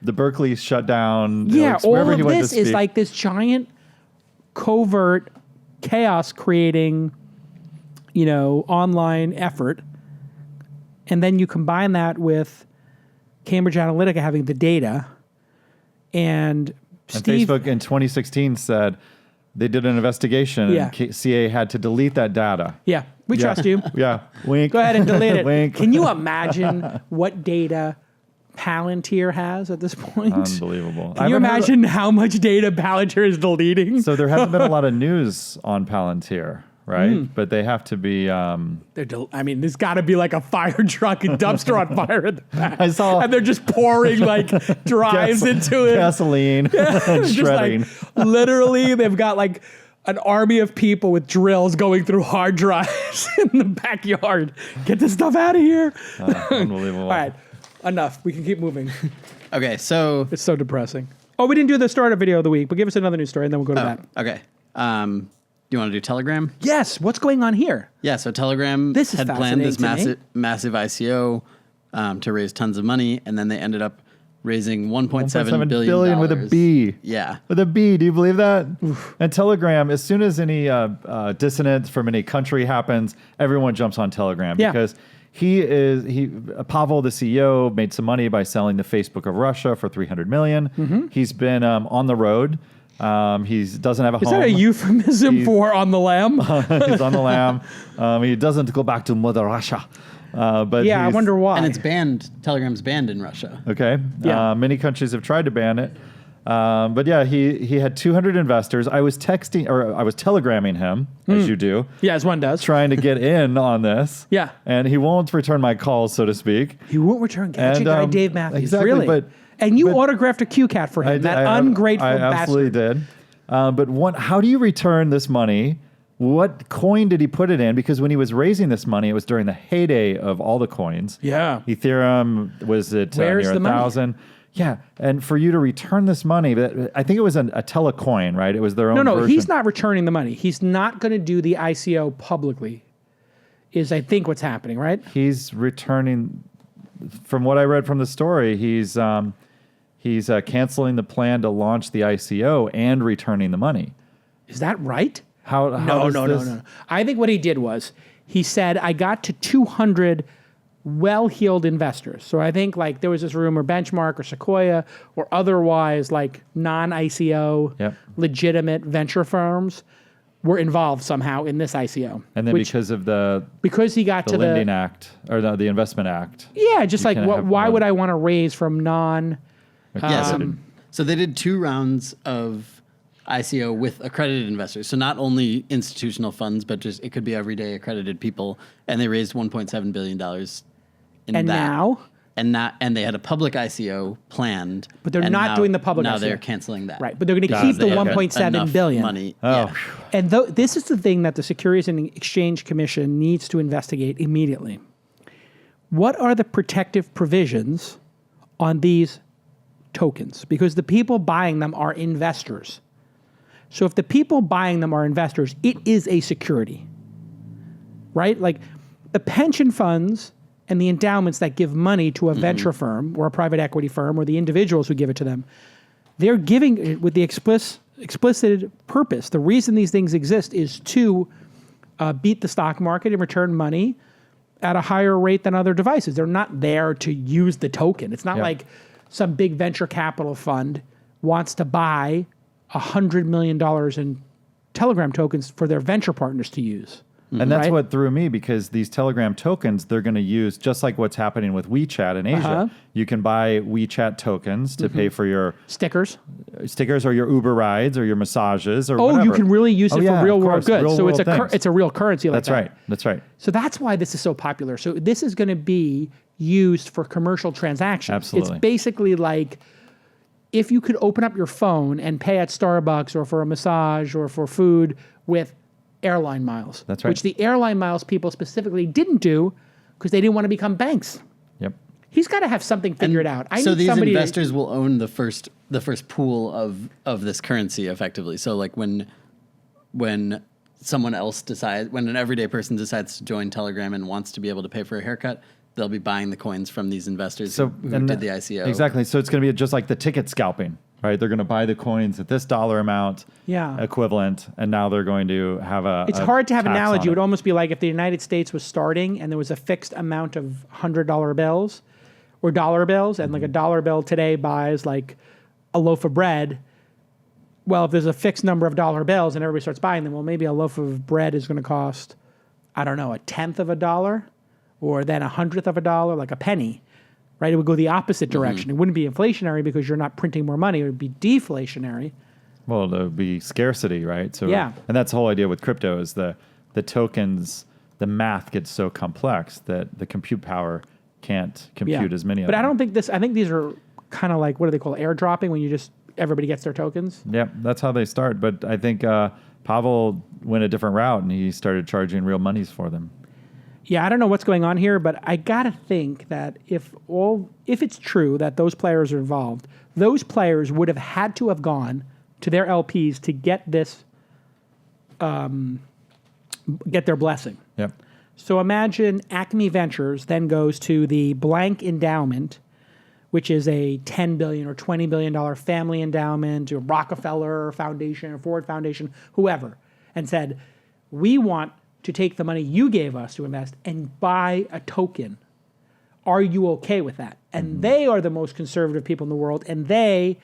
the Berkeley shutdown. Yeah, all of this is like this giant covert chaos creating, online effort. And then you combine that with Cambridge Analytica having the data and Facebook in 2016 said they did an investigation and CA had to delete that data. Yeah, we trust you. Yeah, wink. Go ahead and delete it. Wink. Can you imagine what data Palantir has at this point? Unbelievable. Can you imagine how much data Palantir is deleting? So there hasn't been a lot of news on Palantir, right? But they have to be... there's got to be like a fire truck and dumpster on fire at the back. I saw... And they're just pouring like drives into it. Gasoline and shredding. Literally, they've got like an army of people with drills going through hard drives in the backyard. Get this stuff out of here. Unbelievable. All right, enough. We can keep moving. Okay, so... It's so depressing. Oh, we didn't do the startup video of the week, but give us another news story and then we'll go to that. Okay. Do you want to do Telegram? Yes. What's going on here? Yeah, so Telegram had planned this massive ICO to raise tons of money, and then they ended up raising $1.7 billion with a B. Yeah. With a B. Do you believe that? Oof. And Telegram, as soon as any dissonance from any country happens, everyone jumps on Telegram because Pavel, the CEO, made some money by selling the Facebook of Russia for $300 million. Mm-hmm. He's been on the road. He doesn't have a home. Is that a euphemism for on the lam? He's on the lam. He doesn't go back to Mother Russia. But I wonder why. And it's banned. Telegram's banned in Russia. Okay. Yeah. Many countries have tried to ban it. But he had 200 investors. I was telegramming him, as you do. Yeah, as one does. Trying to get in on this. Yeah. And he won't return my calls, so to speak. He won't return. Gadget guy Dave Mathews. Exactly. Really? But And you autographed a Q Cat for him, ungrateful bastard. I absolutely did. But how do you return this money? What coin did he put it in? Because when he was raising this money, it was during the heyday of all the coins. Yeah. Ethereum, was it near 1,000? Yeah. And for you to return this money, I think it was a telecoin, right? It was their own version. No, he's not returning the money. He's not going to do the ICO publicly, is I think what's happening, right? He's returning, from what I read from the story, he's canceling the plan to launch the ICO and returning the money. Is that right? No. I think what he did was he said, I got to 200 well-heeled investors. So I think like there was this rumor, Benchmark or Sequoia or otherwise like non-ICO legitimate venture firms were involved somehow in this ICO. And then because he got to the Lending Act or the Investment Act. Yeah, just like why would I want to raise from non... So they did 2 rounds of ICO with accredited investors. So not only institutional funds, but just it could be everyday accredited people. And they raised $1.7 billion in that. And they had a public ICO planned. But they're not doing the public now ICO. They're canceling that. Right, but they're going to keep the $1.7 billion. Money. Oh. Yeah. And this is the thing that the Securities and Exchange Commission needs to investigate immediately. What are the protective provisions on these tokens? Because the people buying them are investors. So if the people buying them are investors, it is a security, right? Like the pension funds and the endowments that give money to a venture firm or a private equity firm or the individuals who give it to them, they're giving it with the explicit purpose. The reason these things exist is to beat the stock market and return money at a higher rate than other devices. They're not there to use the token. It's not like some big venture capital fund wants to buy $100 million in Telegram tokens for their venture partners to use. And that's what threw me, because these Telegram tokens, they're going to use, just like what's happening with WeChat in Asia. You can buy WeChat tokens to pay for your stickers or your Uber rides or your massages or whatever. You can really use it for real world goods. So it's a real currency like that. That's right. So that's why this is so popular. So this is going to be used for commercial transactions. Absolutely. It's basically like if you could open up your phone and pay at Starbucks or for a massage or for food with airline miles. That's right. Which the airline miles people specifically didn't do because they didn't want to become banks. Yep. He's got to have something figured out. So these investors will own the first pool of this currency effectively. So like when someone else decides, when an everyday person decides to join Telegram and wants to be able to pay for a haircut, they'll be buying the coins from these investors who did the ICO. Exactly. So it's going to be just like the ticket scalping, right? They're going to buy the coins at this dollar amount equivalent, and now they're going to have It's hard to have an analogy. It would almost be like if the United States was starting and there was a fixed amount of $100 bills or dollar bills, and like a dollar bill today buys like a loaf of bread. Well, if there's a fixed number of dollar bills and everybody starts buying them, well, maybe a loaf of bread is going to cost, I don't know, $0.1 or then $0.00 like a penny, right? It would go the opposite direction. It wouldn't be inflationary because you're not printing more money. It would be deflationary. Well, there would be scarcity, right? So and that's the whole idea with crypto is the tokens, the math gets so complex that the compute power can't compute as many of them. But I think these are kind of like, what do they call airdropping, when you just, everybody gets their tokens? Yeah, that's how they start. But I think Pavel went a different route and he started charging real monies for them. Yeah, I don't know what's going on here, but I gotta think that if it's true that those players are involved, those players would have had to have gone to their LPs to get this, get their blessing. Yep. So imagine Acme Ventures then goes to the blank endowment, which is a $10 billion or $20 billion family endowment, or Rockefeller Foundation or Ford Foundation, whoever, and said, we want to take the money you gave us to invest and buy a token. Are you okay with that? And they are the most conservative people in the world, and they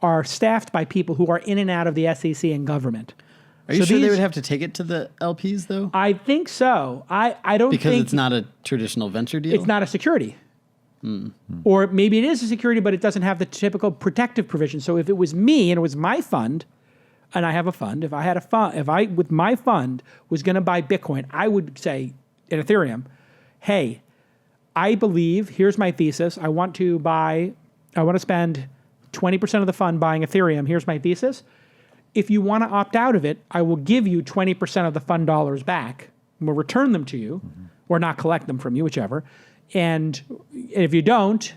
are staffed by people who are in and out of the SEC and government. Are you sure they would have to take it to the LPs, though? I think so. I don't think... Because it's not a traditional venture deal? It's not a security. Or maybe it is a security, but it doesn't have the typical protective provision. So if it was me and it was my fund, and I have a fund, if I with my fund was going to buy Bitcoin, I would say in Ethereum, hey, I believe, here's my thesis, I want to buy I want to spend 20% of the fund buying Ethereum. Here's my thesis. If you want to opt out of it, I will give you 20% of the fund dollars back. We'll return them to you or not collect them from you, whichever. And if you don't,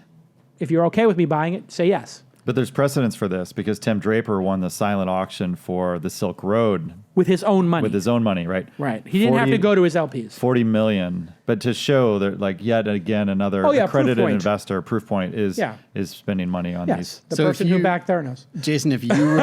if you're okay with me buying it, say yes. But there's precedence for this because Tim Draper won the silent auction for the Silk Road. With his own money. With his own money, right? Right. He didn't have to go to his LPs. 40 million. But to show that, like, yet again, another accredited investor, proof point, is spending money on these. The person who backed Theranos. Jason, if you were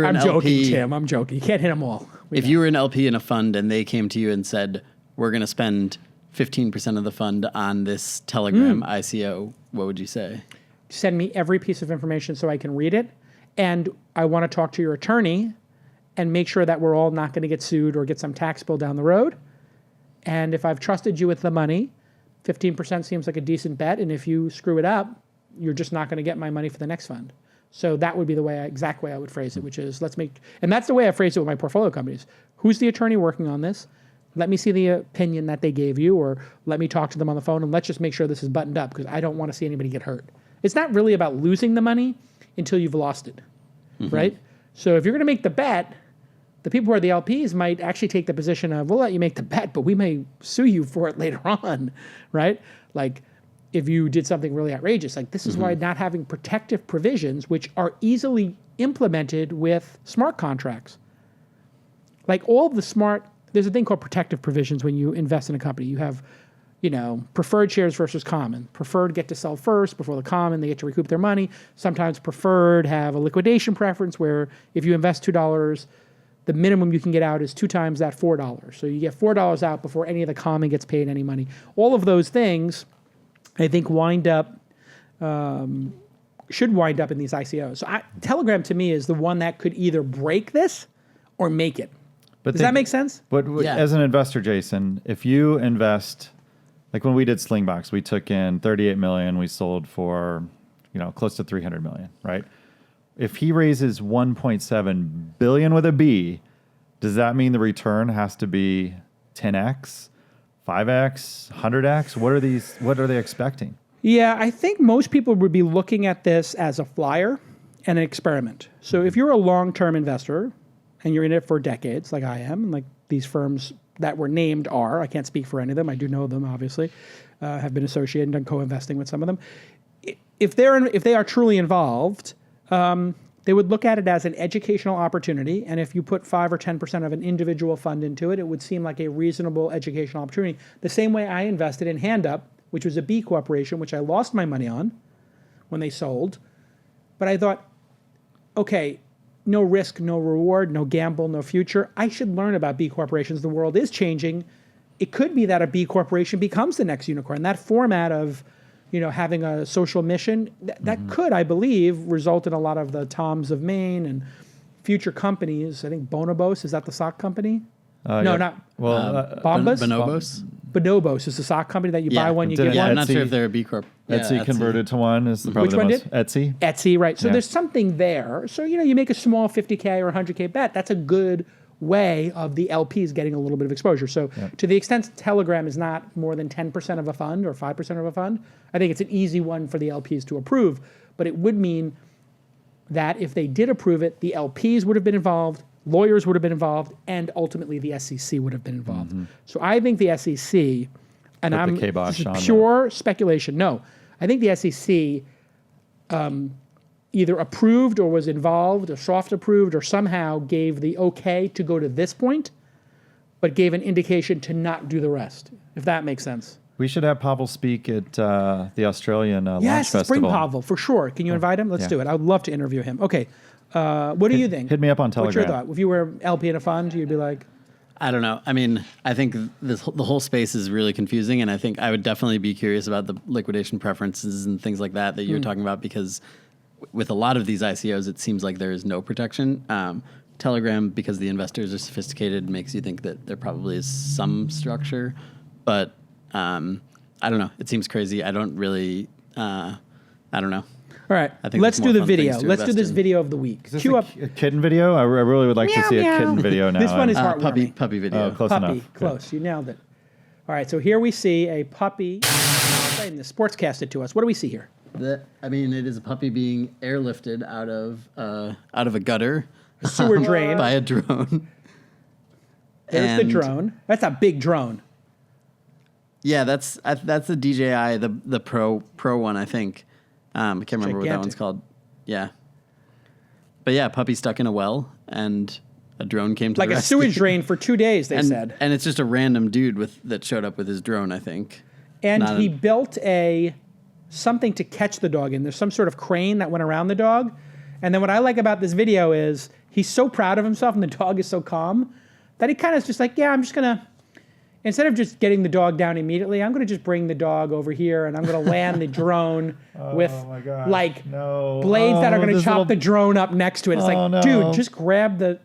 an I'm joking, LP, Tim. I'm joking. You can't hit them all. If you were an LP in a fund and they came to you and said, we're going to spend 15% of the fund on this Telegram ICO, what would you say? Send me every piece of information so I can read it. And I want to talk to your attorney and make sure that we're all not going to get sued or get some tax bill down the road. And if I've trusted you with the money, 15% seems like a decent bet. And if you screw it up, you're just not going to get my money for the next fund. So that would be the exact way I would phrase it, which is and that's the way I phrase it with my portfolio companies. Who's the attorney working on this? Let me see the opinion that they gave you, or let me talk to them on the phone, and let's just make sure this is buttoned up because I don't want to see anybody get hurt. It's not really about losing the money until you've lost it, right? So if you're going to make the bet, the people who are the LPs might actually take the position of, we'll let you make the bet, but we may sue you for it later on, right? Like if you did something really outrageous, like this is why not having protective provisions, which are easily implemented with smart contracts. Like there's a thing called protective provisions when you invest in a company. You have preferred shares versus common. Preferred get to sell first before the common, they get to recoup their money. Sometimes preferred have a liquidation preference where if you invest $2, the minimum you can get out is 2 times that $4. So you get $4 out before any of the common gets paid any money. All of those things, I think, should wind up in these ICOs. So Telegram to me is the one that could either break this or make it. Does that make sense? But as an investor, Jason, if you invest... Like when we did Slingbox, we took in 38 million, we sold for, close to 300 million, right? If he raises 1.7 billion with a B, does that mean the return has to be 10x, 5x, 100x? What are they expecting? Yeah, I think most people would be looking at this as a flyer and an experiment. So if you're a long-term investor and you're in it for decades, like I am, and like these firms that were named are, I can't speak for any of them, I do know them obviously, have been associated and done co-investing with some of them. If they are truly involved, they would look at it as an educational opportunity, and if you put 5 or 10% of an individual fund into it, it would seem like a reasonable educational opportunity. The same way I invested in HandUp, which was a B corporation, which I lost my money on when they sold, but I thought, okay, no risk, no reward, no gamble, no future. I should learn about B corporations. The world is changing. It could be that a B corporation becomes the next unicorn. That format of, having a social mission, that could, I believe, result in a lot of the Toms of Maine and future companies. I think Bonobos, is that the sock company? No, not Bombas? Bonobos? Bonobos is the sock company that you buy one, you get one. Yeah, I'm not sure if they're a B Corp. Etsy converted to one is probably the most. Etsy? Etsy, right. So there's something there. So, you make a small 50K or 100K bet. That's a good way of the LPs getting a little bit of exposure. So to the extent Telegram is not more than 10% of a fund or 5% of a fund, I think it's an easy one for the LPs to approve. But it would mean that if they did approve it, the LPs would have been involved, lawyers would have been involved, and ultimately the SEC would have been involved. So I think the SEC, and this is pure speculation. No, I think the SEC either approved or was involved or soft approved or somehow gave the okay to go to this point, but gave an indication to not do the rest, if that makes sense. We should have Pavel speak at the Australian launch festival. Yes, bring Pavel, for sure. Can you invite him? Let's do it. I would love to interview him. Okay. What do you think? Hit me up on Telegram. What's your thought? If you were LP in a fund, you'd be like... I don't know. I mean, I think the whole space is really confusing, and I think I would definitely be curious about the liquidation preferences and things like that you're talking about, because with a lot of these ICOs, it seems like there is no protection. Telegram, because the investors are sophisticated, makes you think that there probably is some structure, but I don't know. It seems crazy. I don't really, I don't know. All right, let's do the video. Let's do this video of the week. Is this a kitten video? I really would like to see a kitten video now. This one is heartwarming. Puppy video. Oh, close enough. Close. You nailed it. All right, so here we see a puppy. The sportscast it to us. What do we see here? I mean, it is a puppy being airlifted out of a gutter, a sewer drain, by a drone. There's the drone. That's a big drone. Yeah, that's the DJI, the Pro one, I think. I can't remember what that one's called. Yeah. But yeah, puppy stuck in a well, and a drone came to the rescue. Like a sewage drain for 2 days, they said. And it's just a random dude that showed up with his drone, I think. And he built something to catch the dog in. There's some sort of crane that went around the dog. And then what I like about this video is he's so proud of himself and the dog is so calm that he kind of is just like, yeah, I'm just going to, instead of just getting the dog down immediately, I'm going to just bring the dog over here and I'm going to land the drone with blades that are going to chop the drone up next to it. It's dude, just grab the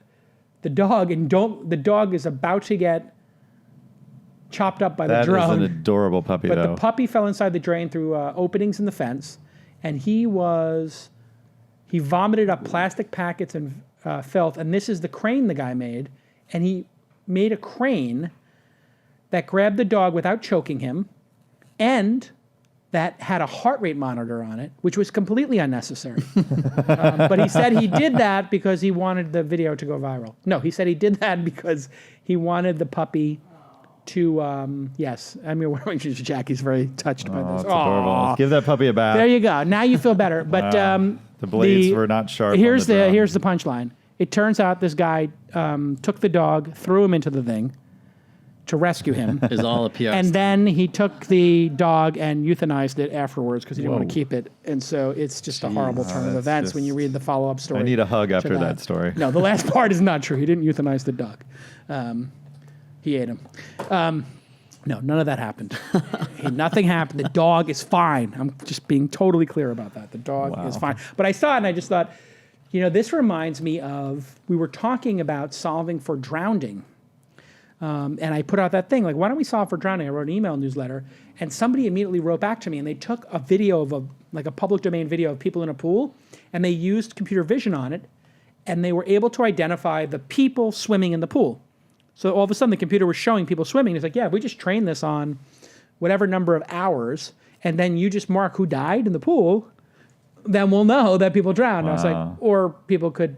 dog and the dog is about to get chopped up by the drone. That is an adorable puppy, but the puppy fell inside the drain through openings in the fence, and he vomited up plastic packets and filth. And this is the crane the guy made, and he made a crane that grabbed the dog without choking him, and that had a heart rate monitor on it, which was completely unnecessary. But he said he did that because he wanted the video to go viral. No, he said he did that because he wanted the puppy to, yes. I mean, Jackie's very touched by this. It's adorable. Give that puppy a bath. There you go. Now you feel better. But the blades were not sharp. Here's the punchline. It turns out this guy took the dog, threw him into the thing to rescue him. Is all a PR. And then he took the dog and euthanized it afterwards because he didn't want to keep it. And so it's just a horrible turn of events when you read the follow-up story. I need a hug after that story. No, the last part is not true. He didn't euthanize the dog. He ate him. No, none of that happened. Nothing happened. The dog is fine. I'm just being totally clear about that. The dog is fine. But I saw it and I just thought, this reminds me of, we were talking about solving for drowning. And I put out that thing, like, why don't we solve for drowning? I wrote an email newsletter, and somebody immediately wrote back to me, and they took a video of a public domain video of people in a pool, and they used computer vision on it, and they were able to identify the people swimming in the pool. So all of a sudden, the computer was showing people swimming. It's like, yeah, if we just train this on whatever number of hours, and then you just mark who died in the pool, then we'll know that people drowned. Wow. I was like, or people could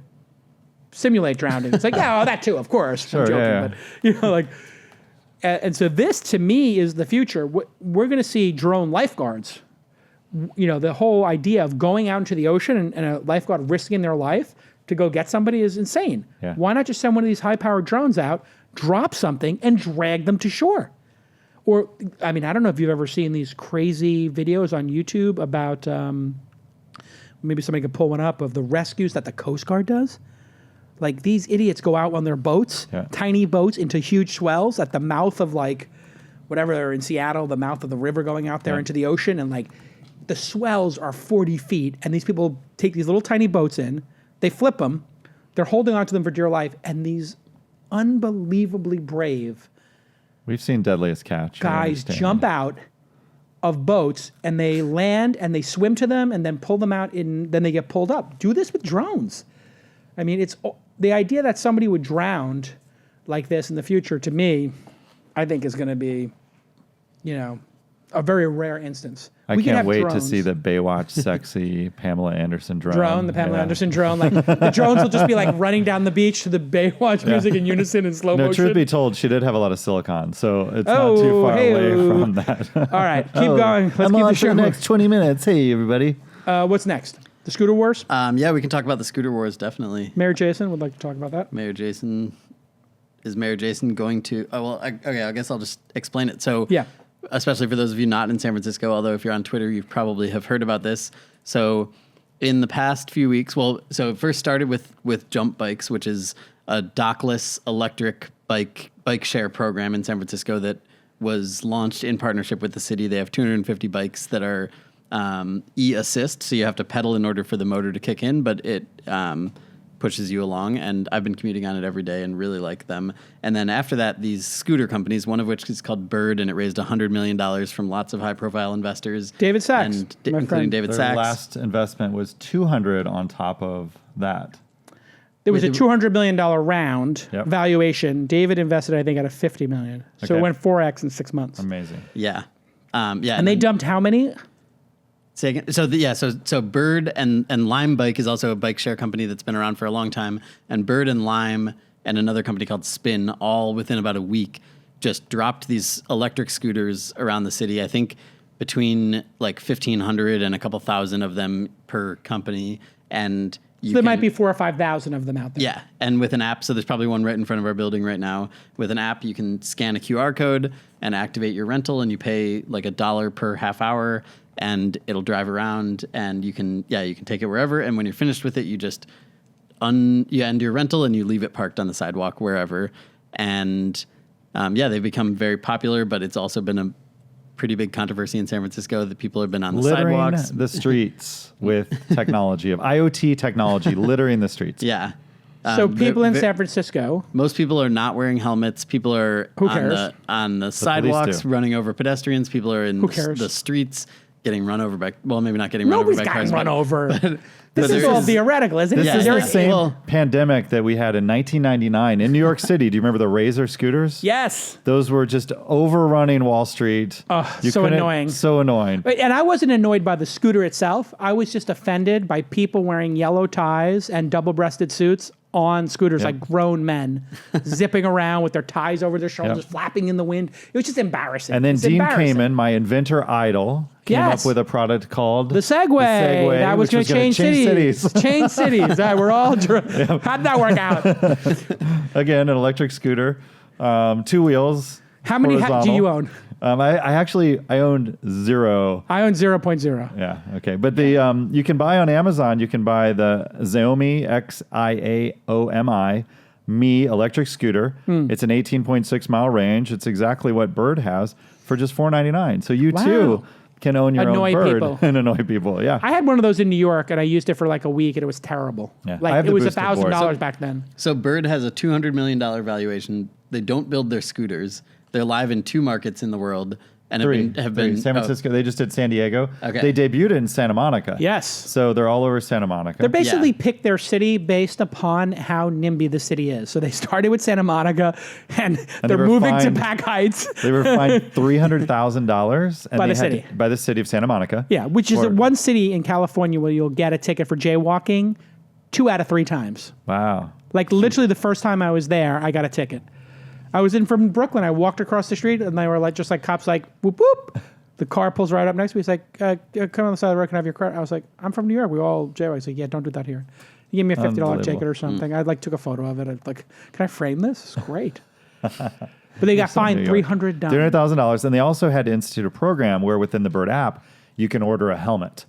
simulate drowning. It's like, yeah, that too, of course. Sure, I'm joking, but and so this to me is the future. We're going to see drone lifeguards. The whole idea of going out into the ocean and a lifeguard risking their life to go get somebody is insane. Yeah. Why not just send one of these high-powered drones out, drop something, and drag them to shore? Or, I mean, I don't know if you've ever seen these crazy videos on YouTube about, maybe somebody could pull one up, of the rescues that the Coast Guard does. Like, these idiots go out on their boats, tiny boats, into huge swells at the mouth of, whatever, they're in Seattle, the mouth of the river going out there into the ocean, and, the swells are 40 feet, and these people take these little tiny boats in, they flip them, they're holding onto them for dear life, and these unbelievably brave We've seen Deadliest Catch. Guys jump out of boats, and they land, and they swim to them, and then pull them out, then they get pulled up. Do this with drones. I mean, it's the idea that somebody would drown like this in the future, to me, I think is going to be, a very rare instance. I can't wait to see the Baywatch sexy Pamela Anderson drone. The Pamela Anderson drone. The drones will just be running down the beach to the Baywatch music in unison in slow motion. No, truth be told, she did have a lot of silicon, so it's not too far away from that. All right, keep going. Let's keep the show for the next 20 minutes. Hey, everybody. What's next? The scooter wars? Yeah, we can talk about the scooter wars, definitely. Mayor Jason would like to talk about that. Is Mayor Jason going to... Oh, well, okay, I guess I'll just explain it. So, yeah. Especially for those of you not in San Francisco, although if you're on Twitter, you probably have heard about this. So in the past few weeks, so it first started with Jump Bikes, which is a dockless electric bike share program in San Francisco that was launched in partnership with the city. They have 250 bikes that are e-assist, so you have to pedal in order for the motor to kick in, but it pushes you along, and I've been commuting on it every day and really like them. And then after that, these scooter companies, one of which is called Bird, and it raised $100 million from lots of high-profile investors. David Sachs. Including David Sachs. Their last investment was $200 on top of that. There was a $200 million round valuation. David invested, I think, at a $50 million. So it went 4x in 6 months. Amazing. Yeah. And they dumped how many? Say again? So Bird and LimeBike is also a bike share company that's been around for a long time. And Bird and Lime and another company called Spin, all within about a week, just dropped these electric scooters around the city. I think between like 1,500 and a couple thousand of them per company. And there might be 4,000 or 5,000 of them out there. Yeah, and with an app, so there's probably one right in front of our building right now. With an app, you can scan a QR code and activate your rental, and you pay like $1 per half hour, and it'll drive around, and you can take it wherever. And when you're finished with it, you just end your rental and you leave it parked on the sidewalk wherever. And they've become very popular, but it's also been a pretty big controversy in San Francisco that people have been on the sidewalks. The streets with technology, of IoT technology, littering the streets. Yeah. So people in San Francisco. Most people are not wearing helmets. People are on the sidewalks running over pedestrians. People are in the streets getting run over by, well, maybe not getting run over by cars. Nobody's gotten run over. This is all theoretical, isn't it? This is the same pandemic that we had in 1999 in New York City. Do you remember the Razor scooters? Yes. Those were just overrunning Wall Street. Oh, so annoying. So annoying. And I wasn't annoyed by the scooter itself. I was just offended by people wearing yellow ties and double-breasted suits on scooters, like grown men, zipping around with their ties over their shoulders, flapping in the wind. It was just embarrassing. And then Dean Kamen, my inventor idol, came up with a product called the Segway. That was going to change cities. Change cities. We're all how'd that work out? Again, an electric scooter, 2 wheels. How many do you own? I owned 0. I own 0.0. Yeah. Okay. But the you can buy on Amazon. You can buy the Xiaomi XIAOMI Mi electric scooter. It's an 18.6 mile range. It's exactly what Bird has for just $4.99. So you too can own your own Bird and annoy people. Yeah. I had one of those in New York, and I used it for like a week, and it was terrible. Yeah. Like it was $1,000 back then. So Bird has a $200 million valuation. They don't build their scooters. They're live in 2 markets in the world and have been San Francisco. They just did San Diego. Okay. They debuted in Santa Monica. Yes. So they're all over Santa Monica. They basically picked their city based upon how NIMBY the city is. So they started with Santa Monica, and they're moving to Pack Heights. They were fined $300,000 by the city of Santa Monica. Yeah, which is one city in California where you'll get a ticket for jaywalking 2 out of 3 times. Wow. Like literally the first time I was there, I got a ticket. I was in from Brooklyn. I walked across the street, and they were like, just like cops, like whoop whoop. The car pulls right up next to me. He's like, "Come on the side of the road. Can I have your credit?" I was like, "I'm from New York. We all jaywalk." He's like, "Yeah, don't do that here." He gave me a $50 ticket or something. I like took a photo of it. I like, "Can I frame this? It's great." But they got fined $300,000, and they also had to institute a program where within the Bird app you can order a helmet,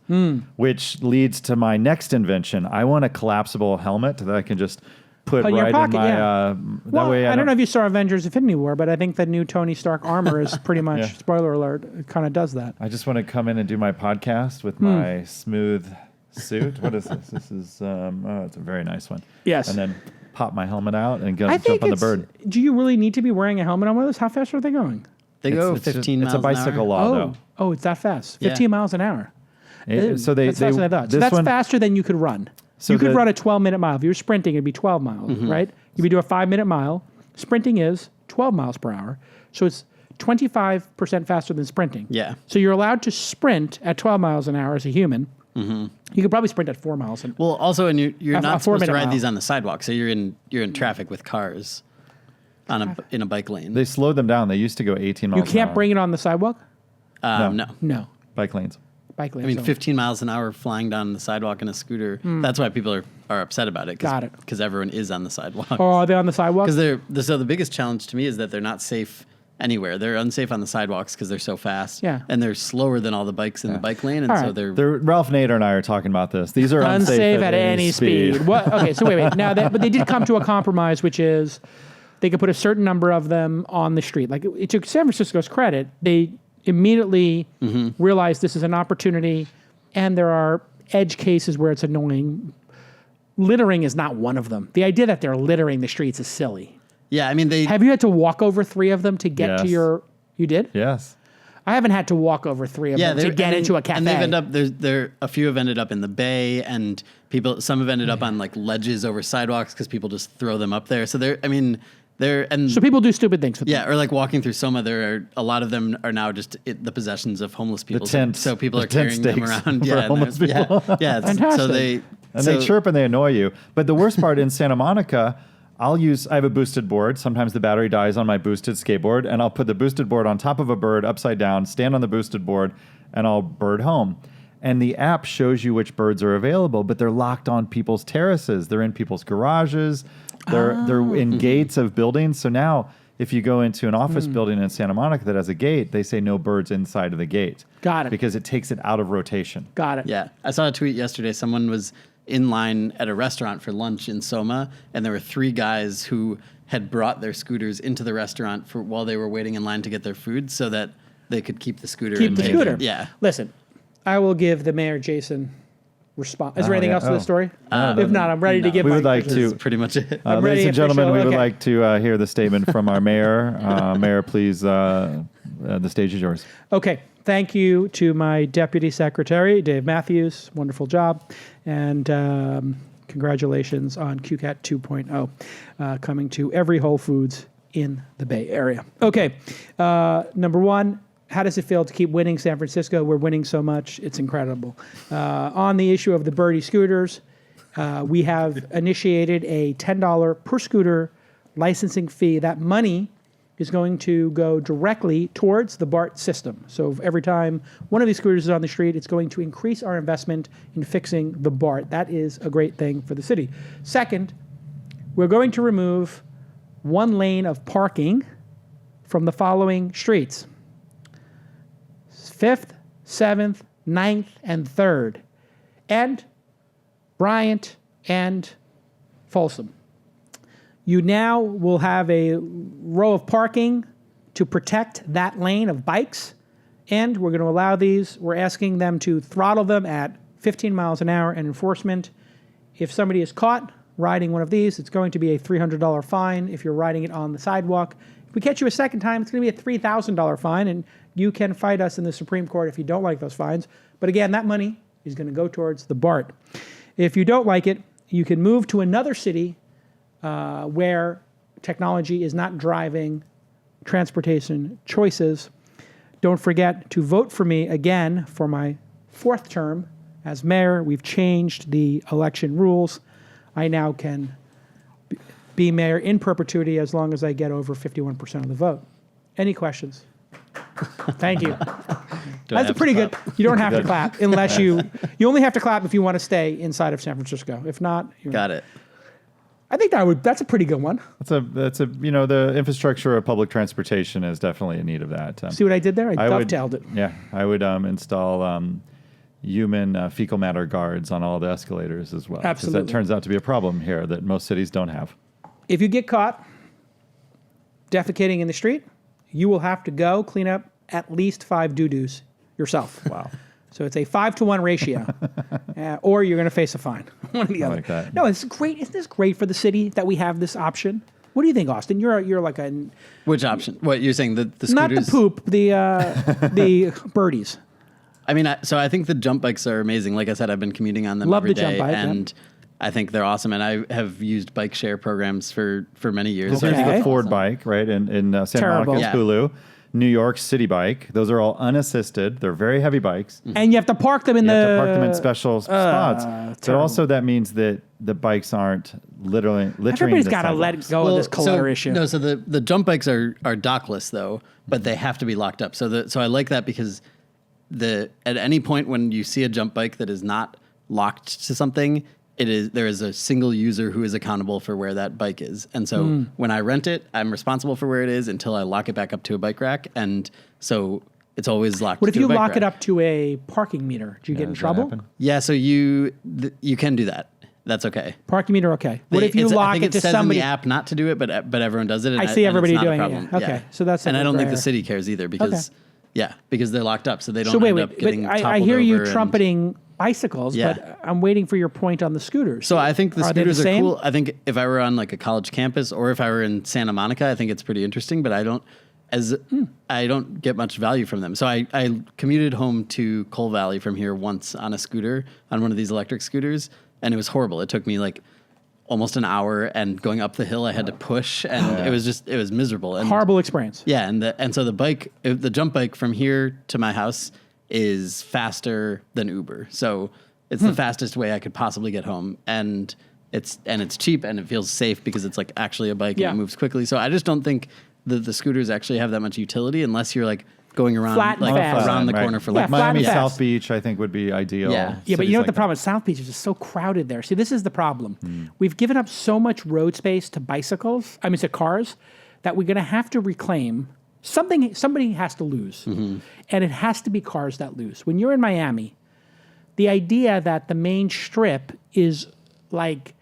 which leads to my next invention. I want a collapsible helmet that I can just put right in pocket, in my. That way, I don't know if you saw Avengers: Infinity War, but I think the new Tony Stark armor is pretty much spoiler alert. It kind of does that. I just want to come in and do my podcast with my smooth suit. What is this? This is it's a very nice one. Yes, and then pop my helmet out and jump on the Bird. Do you really need to be wearing a helmet on one of those? How fast are they going? They go 15 miles an hour. It's a bicycle law, though. Oh, it's that fast. 15 miles an hour. That's faster than I thought. So that's faster than you could run. So you could run a 12-minute mile. If you were sprinting, it'd be 12 miles, right? If you do a 5-minute mile, sprinting is 12 miles per hour. So it's 25% faster than sprinting. Yeah. So you're allowed to sprint at 12 miles an hour as a human. You could probably sprint at 4 miles. Well, also, and you're not supposed to ride these on the sidewalk, so you're in traffic with cars in a bike lane. They slowed them down. They used to go 18 miles. You can't bring it on the sidewalk? No. Bike lanes. I mean, 15 miles an hour flying down the sidewalk in a scooter. That's why people are upset about it. Got it. Because everyone is on the sidewalk. Oh, are they on the sidewalk? Because so the biggest challenge to me is that they're not safe anywhere. They're unsafe on the sidewalks because they're so fast. Yeah. And they're slower than all the bikes in the bike lane. And so they're Ralph Nader and I are talking about this. These are unsafe at any speed. What? Okay, so wait. Now, but they did come to a compromise, which is they could put a certain number of them on the street. Like it took San Francisco's credit. They immediately realized this is an opportunity. And there are edge cases where it's annoying. Littering is not one of them. The idea that they're littering the streets is silly. Yeah, I mean, Have you had to walk over 3 of them to get to your... You did? Yes. I haven't had to walk over 3 of them to get into a cafe. And they've ended up... a few have ended up in the bay, and some have ended up on like ledges over sidewalks because people just throw them up there. So So people do stupid things with them. Yeah, or like walking through Soma, there are a lot of them are now just the possessions of homeless people. So people are carrying them around. Yeah, homeless people. Yeah. Fantastic. So they chirp and they annoy you. But the worst part in Santa Monica, I have a boosted board. Sometimes the battery dies on my boosted skateboard, and I'll put the boosted board on top of a bird upside down, stand on the boosted board, and I'll bird home. And the app shows you which birds are available, but they're locked on people's terraces. They're in people's garages. They're in gates of buildings. So now if you go into an office building in Santa Monica that has a gate, they say no birds inside of the gate. Got it. Because it takes it out of rotation. Got it. Yeah. I saw a tweet yesterday. Someone was in line at a restaurant for lunch in Soma, and there were 3 guys who had brought their scooters into the restaurant while they were waiting in line to get their food so that they could keep the scooter. Keep the scooter. Yeah. Listen, I will give the mayor, Jason, response. Is there anything else to the story? If not, I'm ready to give we my would like That's pretty much it. ladies and gentlemen, we would like to hear the statement from our mayor. Mayor, please, the stage is yours. Okay. Thank you to my deputy secretary, Dave Mathews. Wonderful job. And congratulations on QCAT 2.0 coming to every Whole Foods in the Bay Area. Okay. Number one, how does it feel to keep winning San Francisco? We're winning so much. It's incredible. On the issue of the Birdie scooters, we have initiated a $10 per scooter licensing fee. That money is going to go directly towards the BART system. So every time one of these scooters is on the street, it's going to increase our investment in fixing the BART. That is a great thing for the city. Second, we're going to remove 1 lane of parking from the following streets: 5th, 7th, 9th, and 3rd, and Bryant and Folsom. You now will have a row of parking to protect that lane of bikes, and we're going to allow these. We're asking them to throttle them at 15 miles an hour, and enforcement. If somebody is caught riding one of these, it's going to be a $300 fine if you're riding it on the sidewalk. If we catch you a second time, it's going to be a $3,000 fine, and you can fight us in the Supreme Court if you don't like those fines. But again, that money is going to go towards the BART. If you don't like it, you can move to another city where technology is not driving transportation choices. Don't forget to vote for me again for my 4th term as mayor. We've changed the election rules. I now can be mayor in perpetuity as long as I get over 51% of the vote. Any questions? Thank you. That's pretty good. You don't have to clap unless you only have to clap if you want to stay inside of San Francisco. If not, got it. I think that's a pretty good one. That's a the infrastructure of public transportation is definitely in need of that. See what I did there? I dovetailed it. Yeah, I would install human fecal matter guards on all the escalators as well. Absolutely. Because that turns out to be a problem here that most cities don't have. If you get caught defecating in the street, you will have to go clean up at least 5 doo-doos yourself. Wow. So it's a 5-to-1 ratio, or you're going to face a fine. One or the other. Like that. No, it's great. Isn't this great for the city that we have this option? What do you think, Austin? You're like a which option? What you're saying the scooters? Not the poop, the birdies. I mean, so I think the jump bikes are amazing. Like I said, I've been commuting on them Love every the day, jump bike, and I think they're awesome. And I have used bike share programs for many years. There's Okay. the Ford bike, right? In Santa Terrible. Monica's Hulu. New York City Bike. Those are all unassisted. They're very heavy bikes. And you have to park them in You have to park them in special spots. But terrible. also that means that the bikes aren't littering Everybody's the got to sidewalks. let go of this clutter issue. No, so the jump bikes are dockless though, but they have to be locked up. So I like that because at any point when you see a jump bike that is not locked to something, there is a single user who is accountable for where that bike is. And so when I rent it, I'm responsible for where it is until I lock it back up to a bike rack. And so it's always locked. What if to a you bike lock rack. it up to a parking meter? Do you get in does that trouble? happen? Yeah, so you can do that. That's okay. Parking meter, okay. What if you I lock think it to says somebody? in the app not to do it, but everyone does it. And I see and everybody it's not doing a it, problem. yeah. Okay, so that's and I don't think rare. the city cares either because because they're locked up, so they don't So end up getting but I toppled hear you over and- trumpeting bicycles, Yeah. but I'm waiting for your point on the scooters. So I think the Are they scooters are same? cool. I think if I were on like a college campus or if I were in Santa Monica, I think it's pretty interesting, but I don't get much value from them. So I commuted home to Coal Valley from here once on a scooter, on one of these electric scooters, and it was horrible. It took me like almost an hour, and going up the hill I had to push, and it was miserable. And horrible experience. Yeah, and so the jump bike from here to my house is faster than Uber. So it's the fastest way I could possibly get home, and it's cheap, and it feels safe because it's like actually a bike and it moves quickly. So I just don't think the scooters actually have that much utility unless you're like going around around the corner for like Miami South Beach, I think would be ideal. Yeah, but you know what the problem is? South Beach is just so crowded there. See, this is the problem. We've given up so much road space to to cars, that we're going to have to reclaim something. Somebody has to lose, and it has to be cars that lose. When you're in Miami, the idea that the main strip is like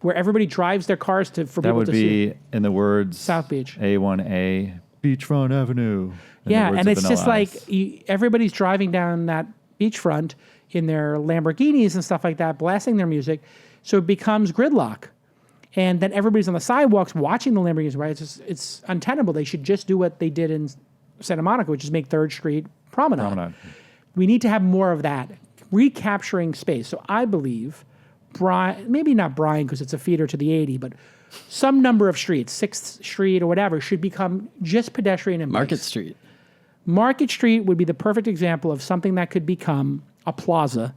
where everybody drives their cars for people to see. That would be, in the words, South Beach. A1A, Beachfront Avenue. Yeah, and it's just like everybody's driving down that beachfront in their Lamborghinis and stuff like that, blasting their music. So it becomes gridlock. And then everybody's on the sidewalks watching the Lamborghinis, right? It's untenable. They should just do what they did in Santa Monica, which is make 3rd Street promenade. We need to have more of that, recapturing space. So I believe, maybe not Bryan because it's a feeder to the 80, but some number of streets, 6th Street or whatever, should become just pedestrian and Market bikes. Street. Market Street would be the perfect example of something that could become a plaza.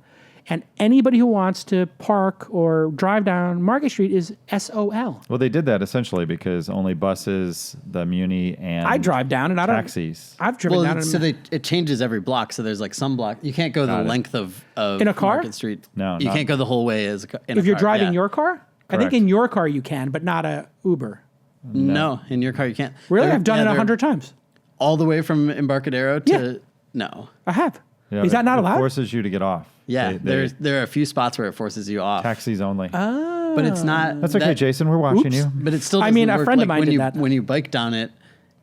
And anybody who wants to park or drive down Market Street is SOL. Well, they did that essentially because only buses, the Muni, and I drive down and taxis. I've driven down. So it changes every block. So there's like some block. You can't go the length of in a car? Market Street. No, you can't go the whole way if you're driving your car? Correct. I think in your car you can, but not a Uber. No, in your car you can't. Really? I've done it 100 times. All the way from Embarcadero to no. I have. Yeah, is that not allowed? It forces you to get off. Yeah, there are a few spots where it forces you off. Taxis only. Oh. But it's not. That's okay, Jason. We're watching you. But it still. I mean, work. a friend of mine when did you, that. When you bike down it,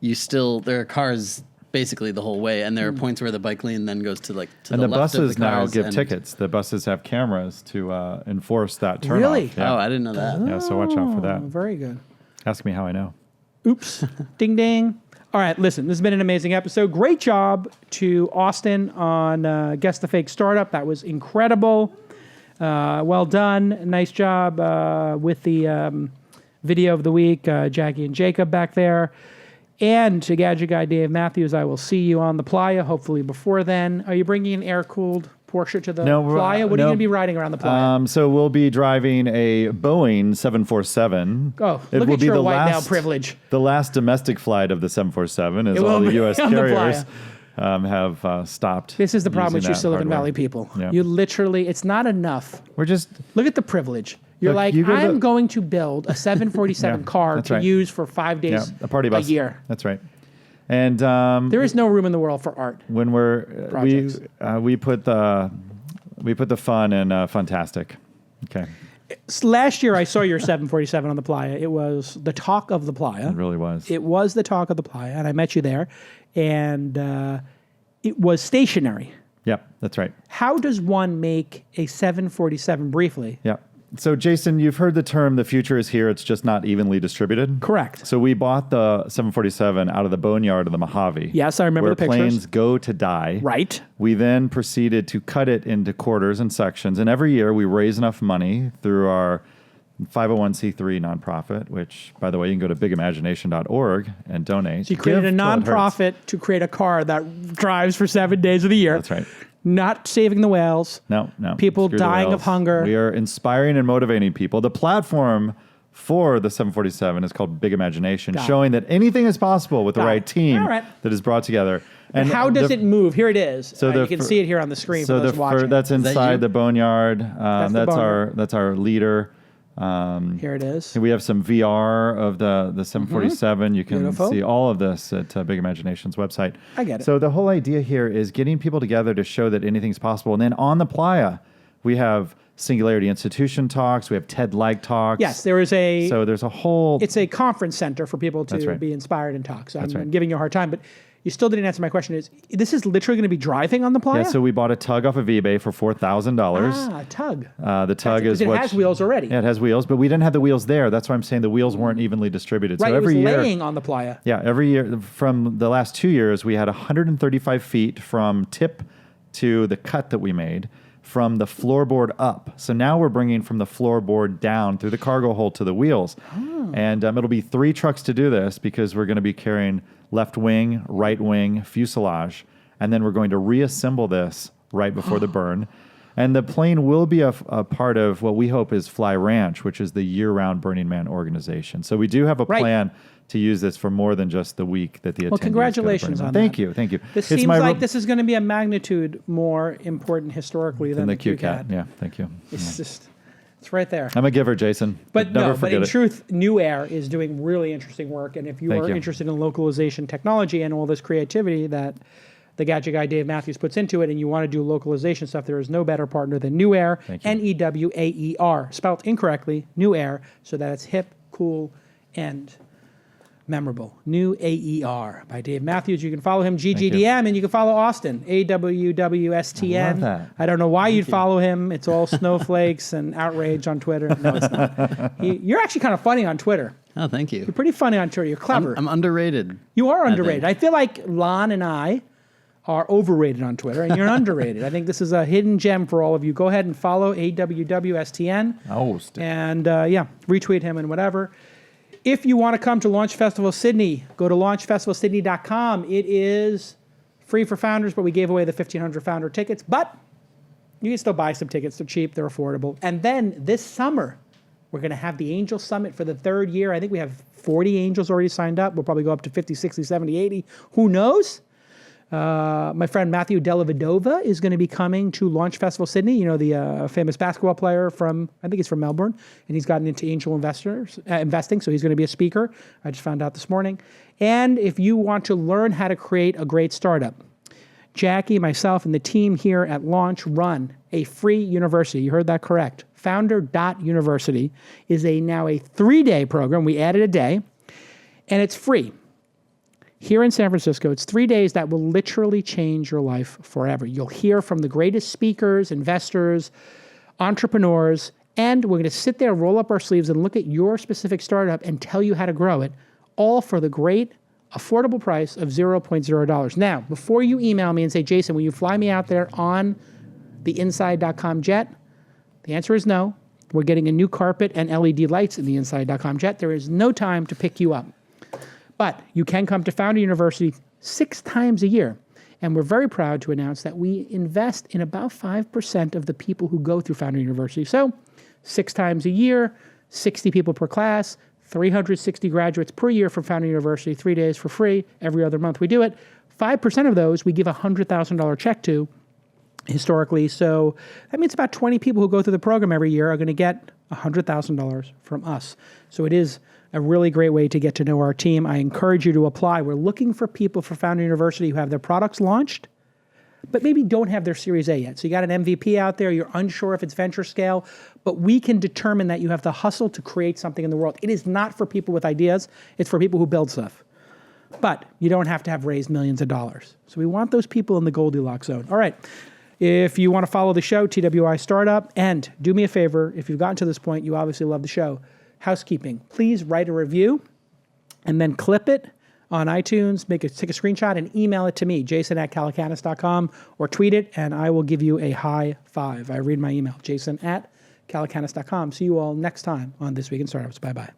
there are cars basically the whole way, and there are points where the bike lane then goes to like to and the the left buses of the now cars give tickets. The buses have cameras to enforce that turn. Really? Yeah. Oh, I didn't know that. Yeah, so watch out for that. Very good. Ask me how I know. Oops. Ding, ding. All right, listen, this has been an amazing episode. Great job to Austin on Guess the Fake Startup. That was incredible. Well done. Nice job with the video of the week, Jackie and Jacob back there. And to Gadget Guy Dave Mathews, I will see you on the playa, hopefully before then. Are you bringing an air-cooled Porsche to the playa? What are you going to be riding around the playa? So we'll be driving a Boeing 747. Oh, look at your white male privilege. The last domestic flight of the 747 as all the U.S. carriers have stopped. This is the problem with you Silicon Valley people. Yeah. You literally, it's not enough. Look at the privilege. You're I'm going to build a 747 car to use for 5 days a party bus a year. That's right. And there is no room in the world for art. When we put the fun in fantastic. Okay. Last year I saw your 747 on the playa. It was the talk of the playa. It really was. It was the talk of the playa, and I met you there, and it was stationary. Yep, that's right. How does one make a 747 briefly? Yeah. So, Jason, you've heard the term, the future is here, it's just not evenly distributed. Correct. So we bought the 747 out of the boneyard of the Mojave. Yes, I remember the pictures. Where planes go to die. Right. We then proceeded to cut it into quarters and sections. And every year we raise enough money through our 501c3 nonprofit, which, by the way, you can go to bigimagination.org and donate. So you created a nonprofit to create a car that drives for 7 days of the year. That's right. Not saving the whales. No. People dying of hunger. We are inspiring and motivating people. The platform for the 747 is called Big Imagination, showing that anything is possible with the right team that is brought together. And how does it move? Here it is. So you can see it here on the screen for those watching. That's inside the boneyard. That's our leader. Here it is. We have some VR of the 747. You can see all of this at Big Imagination's website. I get it. So the whole idea here is getting people together to show that anything's possible. And then on the playa, we have Singularity Institution talks. We have TED-like talks. Yes, there's a whole... It's a conference center for people to be inspired and talk. So I'm giving you a hard time, but you still didn't answer my question. This is literally going to be driving on the playa? Yeah, so we bought a tug off of eBay for $4,000. A tug. The tug is what... It has wheels already. Yeah, it has wheels, but we didn't have the wheels there. That's why I'm saying the wheels weren't evenly distributed. Right, so every it was year, laying on the playa. Yeah, every year from the last 2 years, we had 135 feet from tip to the cut that we made. from the floorboard up. So now we're bringing from the floorboard down through the cargo hold to the wheels. And it'll be 3 trucks to do this because we're going to be carrying left wing, right wing, fuselage. And then we're going to reassemble this right before the burn. And the plane will be a part of what we hope is Fly Ranch, which is the year-round Burning Man organization. So we do have a plan to use this for more than just the week that the attendees. Well, congratulations on that. Thank you. This seems like this is going to be a magnitude more important historically than the QCAT. Yeah, thank you. It's just, it's right there. I'm a giver, Jason. But in truth, NewAer is doing really interesting work. And if you are interested in localization technology and all this creativity that the gadget guy Dave Mathews puts into it, and you want to do localization stuff, there is no better partner than NewAer, NEWAER, spelled incorrectly, NewAer, so that it's hip, cool, and memorable. NewAER by Dave Mathews. You can follow him, GGDM, and you can follow Austin, AWWSTN. I love that. I don't know why you'd follow him. It's all snowflakes and outrage on Twitter. No, it's not. You're actually kind of funny on Twitter. Oh, thank you. You're pretty funny on Twitter. You're clever. I'm underrated. You are underrated. I feel like Lon and I are overrated on Twitter, and you're underrated. I think this is a hidden gem for all of you. Go ahead and follow AWWSTN. And retweet him and whatever. If you want to come to Launch Festival Sydney, go to launchfestivalsydney.com. It is free for founders, but we gave away the 1,500 founder tickets. But you can still buy some tickets. They're cheap. They're affordable. And then this summer, we're going to have the Angel Summit for the 3rd year. I think we have 40 angels already signed up. We'll probably go up to 50, 60, 70, 80. Who knows? My friend Matthew Dellavedova is going to be coming to Launch Festival Sydney. You know, the famous basketball player from, I think he's from Melbourne, and he's gotten into angel investing, so he's going to be a speaker. I just found out this morning. And if you want to learn how to create a great startup, Jackie, myself, and the team here at Launch run a free university. You heard that correct. Founder.University is now a 3-day program. We added a day, and it's free. Here in San Francisco, it's 3 days that will literally change your life forever. You'll hear from the greatest speakers, investors, entrepreneurs, and we're going to sit there, roll up our sleeves, and look at your specific startup and tell you how to grow it, all for the great, affordable price of $0.0. Now, before you email me and say, Jason, will you fly me out there on the inside.com jet? The answer is no. We're getting a new carpet and LED lights in the inside.com jet. There is no time to pick you up. But you can come to Founder University 6 times a year. And we're very proud to announce that we invest in about 5% of the people who go through Founder University. So 6 times a year, 60 people per class, 360 graduates per year from Founder University, 3 days for free. Every other month we do it. 5% of those we give a $100,000 check to historically. So that means about 20 people who go through the program every year are going to get $100,000 from us. So it is a really great way to get to know our team. I encourage you to apply. We're looking for people for Founder University who have their products launched, but maybe don't have their Series A yet. So you got an MVP out there, you're unsure if it's venture scale, but we can determine that you have the hustle to create something in the world. It is not for people with ideas, it's for people who build stuff. But you don't have to have raised millions of dollars. So we want those people in the Goldilocks zone. All right. If you want to follow the show, TWI Startup, and do me a favor, if you've gotten to this point, you obviously love the show. Housekeeping. Please write a review and then clip it on iTunes, take a screenshot and email it to me, jason@calacanis.com, or tweet it and I will give you a high 5. I read my email, jason@calacanis.com. See you all next time on This Week in Startups. Bye-bye.